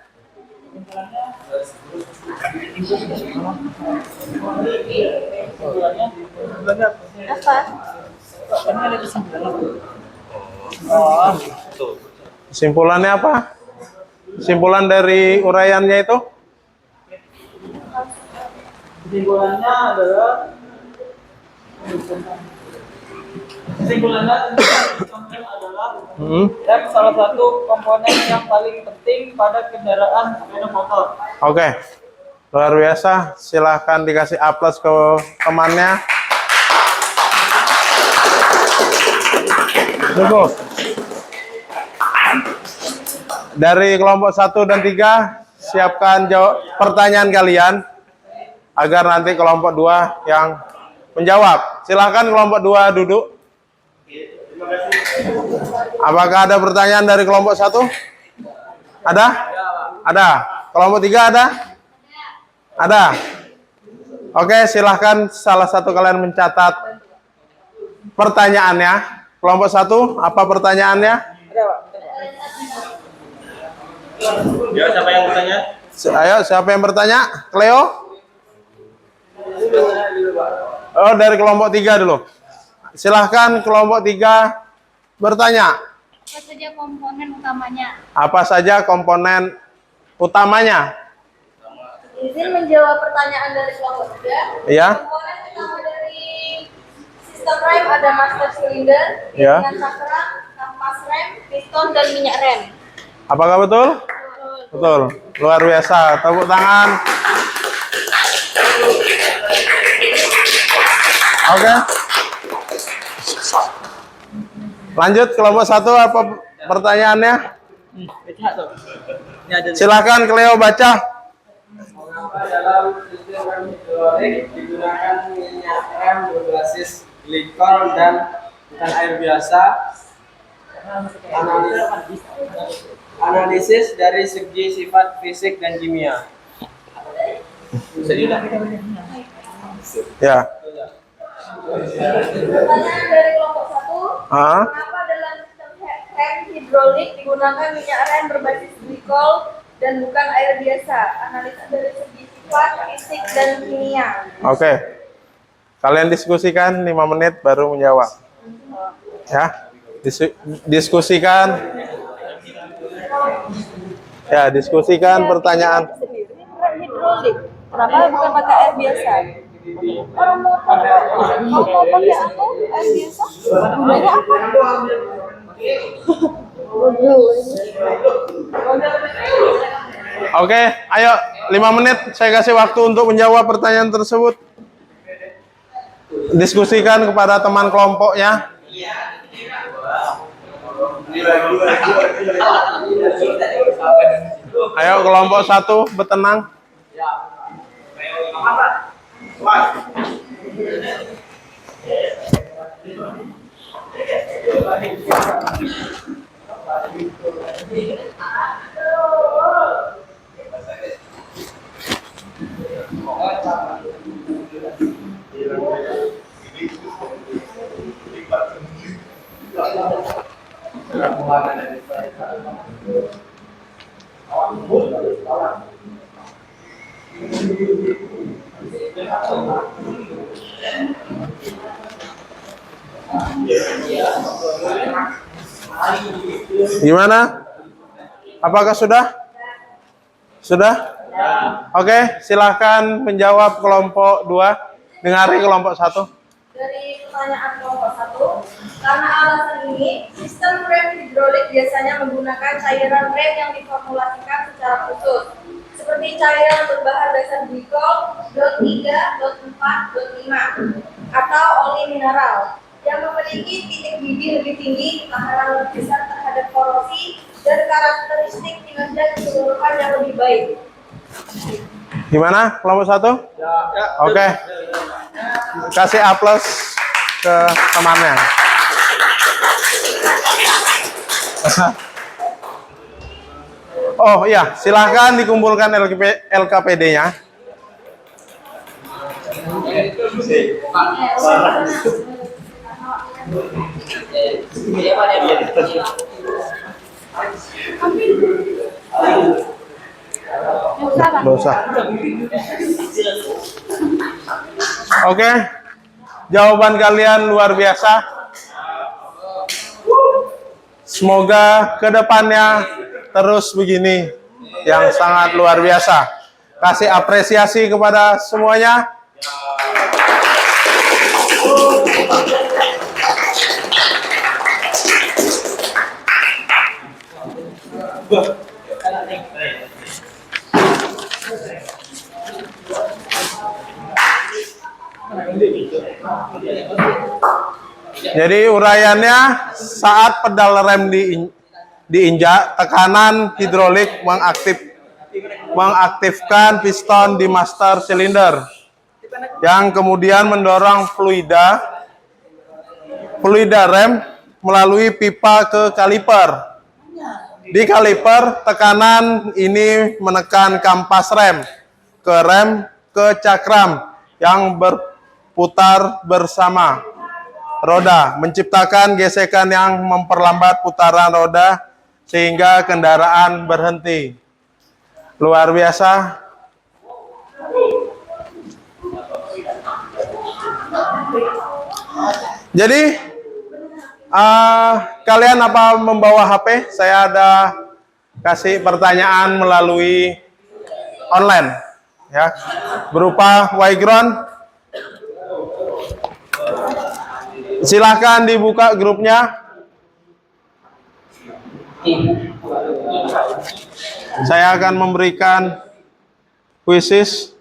Apa? Kesimpulannya apa? Kesimpulan dari uraiannya itu? Kesimpulannya adalah rem salah satu komponen yang paling penting pada kendaraan sepeda motor. Oke. Luar biasa. Silahkan dikasih aplaus ke temannya. Cukup. Dari kelompok 1 dan 3, siapkan pertanyaan kalian agar nanti kelompok 2 yang menjawab. Silahkan kelompok 2 duduk. Apakah ada pertanyaan dari kelompok 1? Ada? Ada. Kelompok 3 ada? Ada. Oke, silahkan salah satu kalian mencatat pertanyaannya. Kelompok 1, apa pertanyaannya? Ya, siapa yang bertanya? Ayo, siapa yang bertanya? Cleo? Oh, dari kelompok 3 dulu. Silahkan kelompok 3 bertanya. Apa saja komponen utamanya? Apa saja komponen utamanya? Izin menjawab pertanyaan dari kelompok 3. Ya. Komponen utama dari sistem rem ada master cylinder, Ya. dengan cakram, kampas rem, piston, dan minyak rem. Apakah betul? Betul. Luar biasa. Tepuk tangan. Oke. Lanjut kelompok 1, apa pertanyaannya? Silakan Cleo baca. Dalam sistem rem hidrolik digunakan minyak rem berbasis glikol dan bukan air biasa. Analisis dari segi sifat fisik dan kimia. Ya. Pertanyaan dari kelompok 1. Ah. Kenapa dalam sistem rem hidrolik digunakan minyak rem berbasis glikol dan bukan air biasa? Analisa dari segi sifat, fisik, dan kimia. Oke. Kalian diskusikan 5 menit baru menjawab. Ya. Diskusikan. Ya, diskusikan pertanyaan. Rem hidrolik. Kenapa bukan pakai air biasa? Orang motor mau pakai apa? Air biasa? Gunanya apa? Oke, ayo 5 menit saya kasih waktu untuk menjawab pertanyaan tersebut. Diskusikan kepada teman kelompoknya. Ayo kelompok 1 bertenang. Gimana? Apakah sudah? Sudah? Oke, silahkan menjawab kelompok 2. Dengar kelompok 1. Dari pertanyaan kelompok 1, karena alasan ini, sistem rem hidrolik biasanya menggunakan cairan rem yang diformulasikan secara khusus, seperti cairan berbahan dasar glikol, DOT 3, DOT 4, DOT 5, atau oli mineral, yang memiliki titik didih lebih tinggi, ketahanan lebih besar terhadap korosi, dan karakteristik kinerja keseluruhan yang lebih baik. Gimana kelompok 1? Oke. Kasih aplaus ke temannya. Oh iya, silahkan dikumpulkan LKPD-nya. Dosa. Oke, jawaban kalian luar biasa. Semoga kedepannya terus begini, yang sangat luar biasa. Kasih apresiasi kepada semuanya. Jadi uraiannya, saat pedal rem diinjak, tekanan hidrolik mengaktifkan piston di master cylinder yang kemudian mendorong fluida rem melalui pipa ke kaliper. Di kaliper, tekanan ini menekan kampas rem ke cakram yang berputar bersama roda, menciptakan gesekan yang memperlambat putaran roda sehingga kendaraan berhenti. Luar biasa. Jadi kalian apa membawa HP? Saya ada kasih pertanyaan melalui online, ya, berupa Wyground. Silahkan dibuka grupnya. Saya akan memberikan quizzes.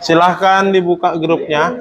Silahkan dibuka grupnya.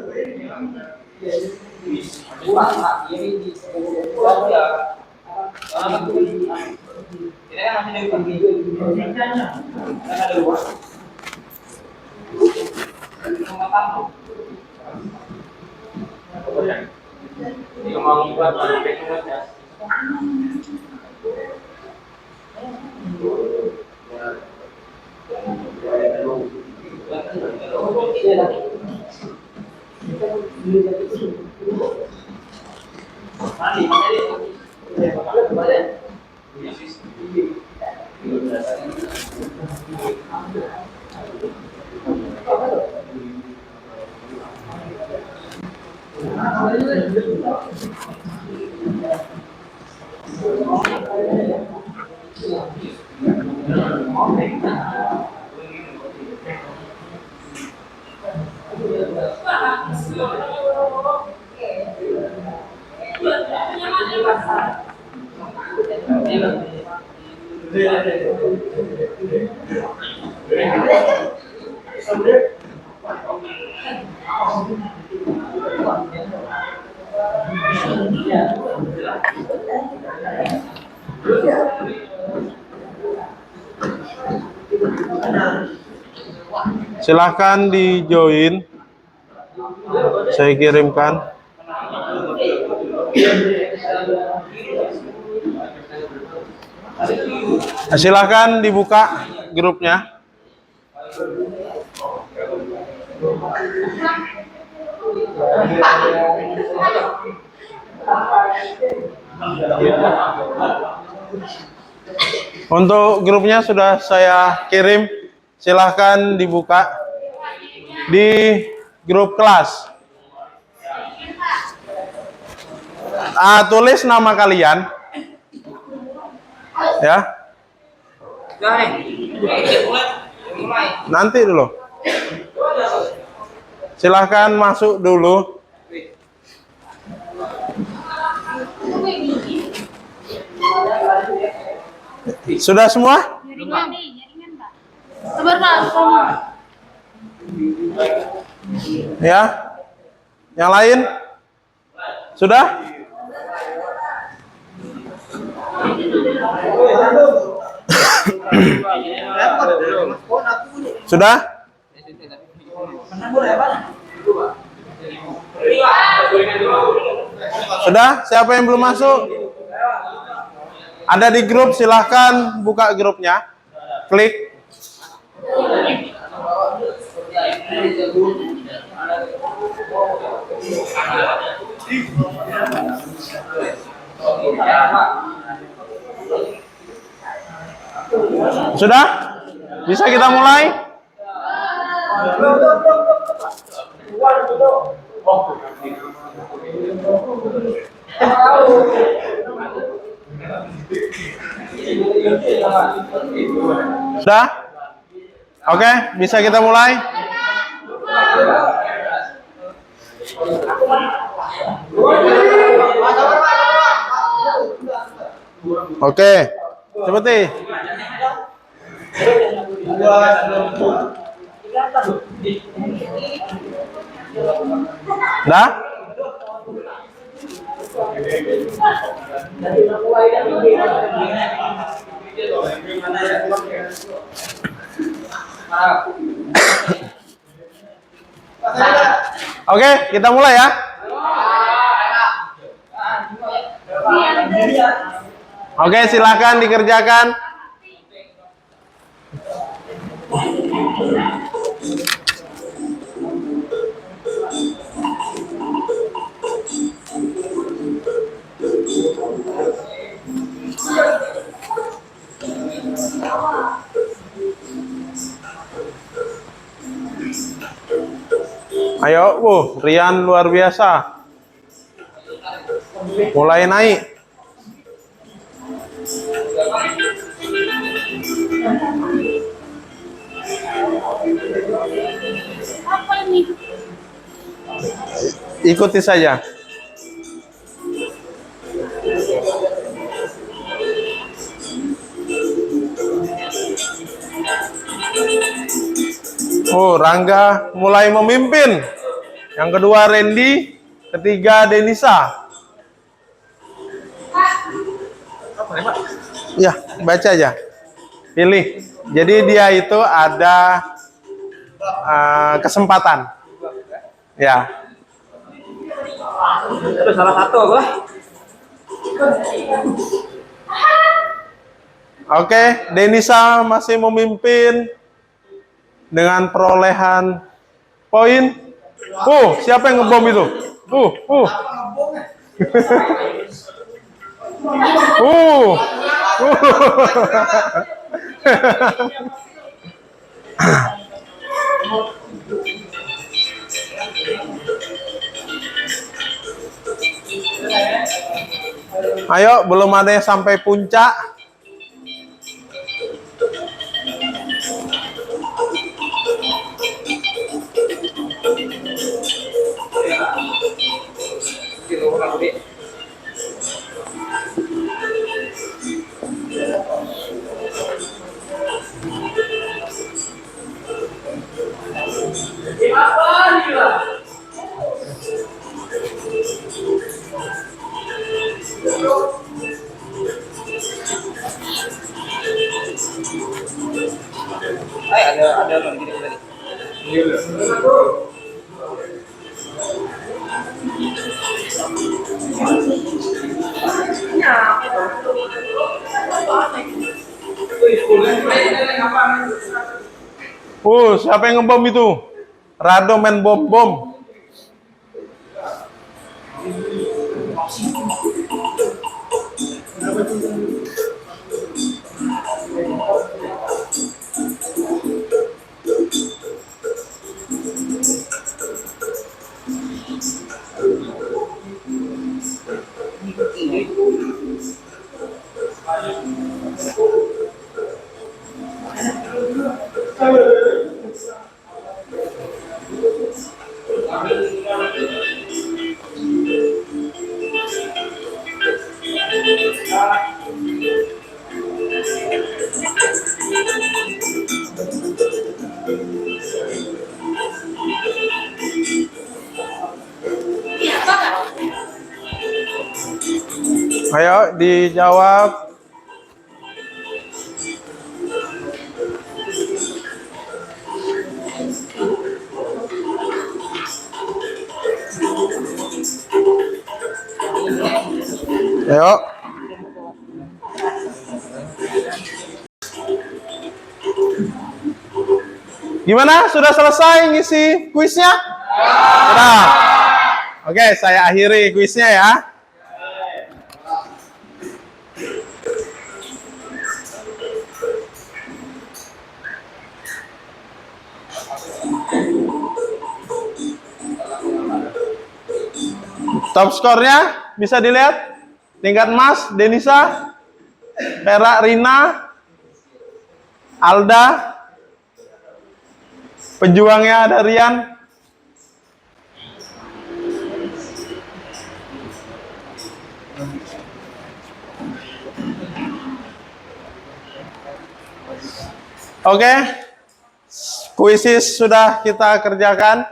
Silahkan di join. Saya kirimkan. Silahkan dibuka grupnya. Untuk grupnya sudah saya kirim. Silahkan dibuka di grup kelas. Tulis nama kalian, ya. Nanti dulu. Silahkan masuk dulu. Sudah semua? Jaringan, Pak. Sabar, Pak. Sama. Ya. Yang lain? Sudah? Sudah? Sudah? Siapa yang belum masuk? Ada di grup, silahkan buka grupnya. Klik. Sudah? Bisa kita mulai? Sudah? Oke, bisa kita mulai? Oke, seperti dah? Oke, kita mulai ya. Oke, silakan dikerjakan. Ayo, Rian luar biasa. Mulai naik. Apa ini? Ikuti saja. Rangga mulai memimpin. Yang kedua Randy, ketiga Denisa. Ya, baca aja. Pilih. Jadi dia itu ada kesempatan. Ya. Itu salah satu apa? Oke, Denisa masih memimpin dengan perolehan poin. Siapa yang ngebom itu? Ayo, belum ada yang sampai puncak. Ada gini tadi. Siapa yang ngebom itu? Rado main bom. Ayo dijawab. Ayo. Gimana? Sudah selesai ngisi kuisnya? Sudah. Oke, saya akhiri kuisnya ya. Top skornya bisa dilihat. Tingkat emas, Denisa, perak Rina, Alda, pejuangnya ada Rian. Oke, kuisis sudah kita kerjakan.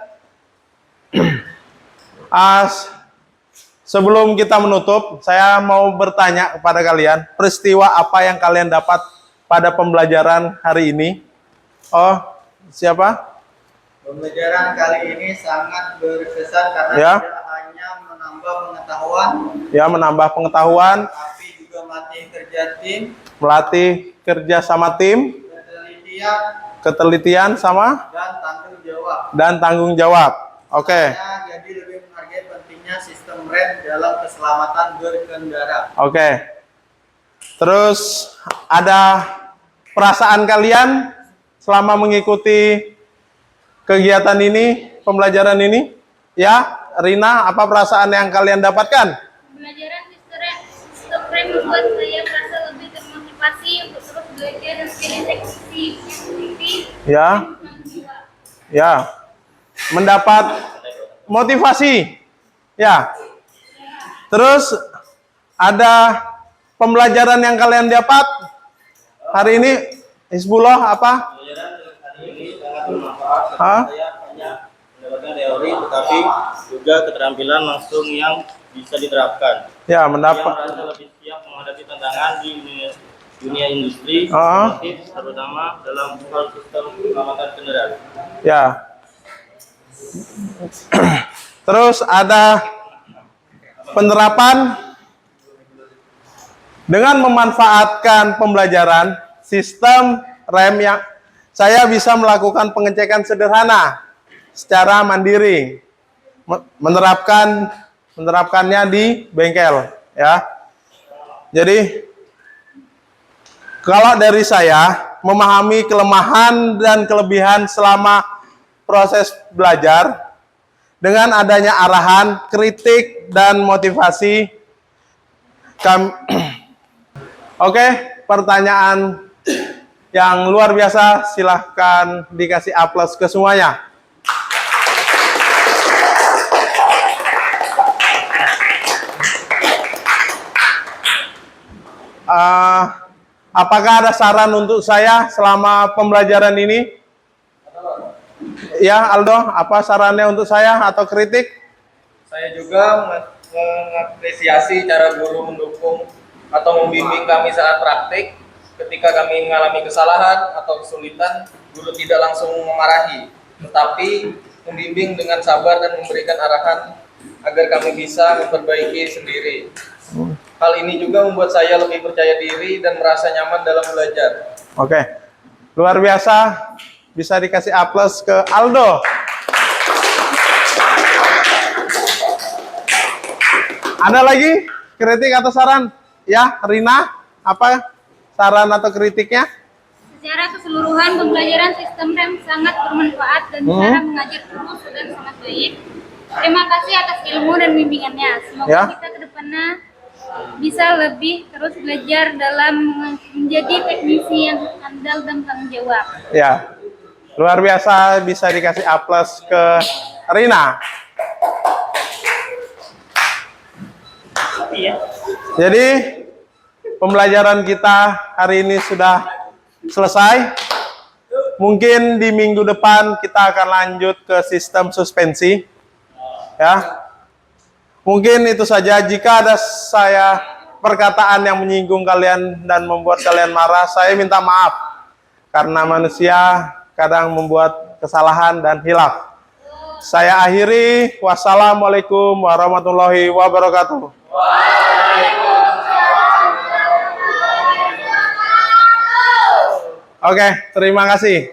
Sebelum kita menutup, saya mau bertanya kepada kalian, peristiwa apa yang kalian dapat pada pembelajaran hari ini? Oh, siapa? Pembelajaran kali ini sangat berkesan karena Ya. tidak hanya menambah pengetahuan, Ya, menambah pengetahuan, tapi juga melatih kerja tim, melatih kerja sama tim, ketelitian sama dan tanggung jawab. dan tanggung jawab. Oke. Jadi lebih menghargai pentingnya sistem rem dalam keselamatan berkendara. Oke. Terus ada perasaan kalian selama mengikuti kegiatan ini, pembelajaran ini? Ya, Rina, apa perasaan yang kalian dapatkan? Pembelajaran sistem rem membuat saya merasa lebih termotivasi untuk terus belajar dan pilih teknisi. Ya. Ya. Mendapat motivasi. Ya. Terus ada pembelajaran yang kalian dapat hari ini, Hizbullah apa? Pembelajaran hari ini sangat bermanfaat karena Hah? saya hanya mendapatkan teori, tetapi juga keterampilan langsung yang bisa diterapkan. Ya, Saya mendapat. merasa lebih siap menghadapi tantangan di dunia industri, Ah. otomotif, terutama dalam hal sistem pengamatan kendaraan. Ya. Terus ada penerapan dengan memanfaatkan pembelajaran sistem rem yang saya bisa melakukan pengecekan sederhana secara mandiri, menerapkannya di bengkel, ya. Jadi kalau dari saya memahami kelemahan dan kelebihan selama proses belajar dengan adanya arahan, kritik dan motivasi Oke, pertanyaan yang luar biasa, silahkan dikasih aplaus ke semuanya. Apakah ada saran untuk saya selama pembelajaran ini? Ya, Aldo, apa sarannya untuk saya atau kritik? Saya juga mengapresiasi cara guru mendukung atau membimbing kami saat praktik. Ketika kami mengalami kesalahan atau kesulitan, guru tidak langsung memarahi, tetapi membimbing dengan sabar dan memberikan arahan agar kami bisa memperbaiki sendiri. Hal ini juga membuat saya lebih percaya diri dan merasa nyaman dalam belajar. Oke, luar biasa. Bisa dikasih aplaus ke Aldo. Ada lagi kritik atau saran? Ya, Rina, apa saran atau kritiknya? Secara keseluruhan, pembelajaran sistem rem sangat bermanfaat dan cara mengajar guru sudah sangat baik. Terima kasih atas ilmu dan bimbingannya. Semoga Ya. kita ke depannya bisa lebih terus belajar dalam menjadi teknisi yang andal dan tanggung jawab. Ya, luar biasa. Bisa dikasih aplaus ke Rina. Jadi pembelajaran kita hari ini sudah selesai. Mungkin di minggu depan kita akan lanjut ke sistem suspensi. Ya. Mungkin itu saja. Jika ada perkataan yang menyinggung kalian dan membuat kalian marah, saya minta maaf. Karena manusia kadang membuat kesalahan dan hilaf. Saya akhiri. Wassalamualaikum warahmatullahi wabarakatuh. Oke, terima kasih.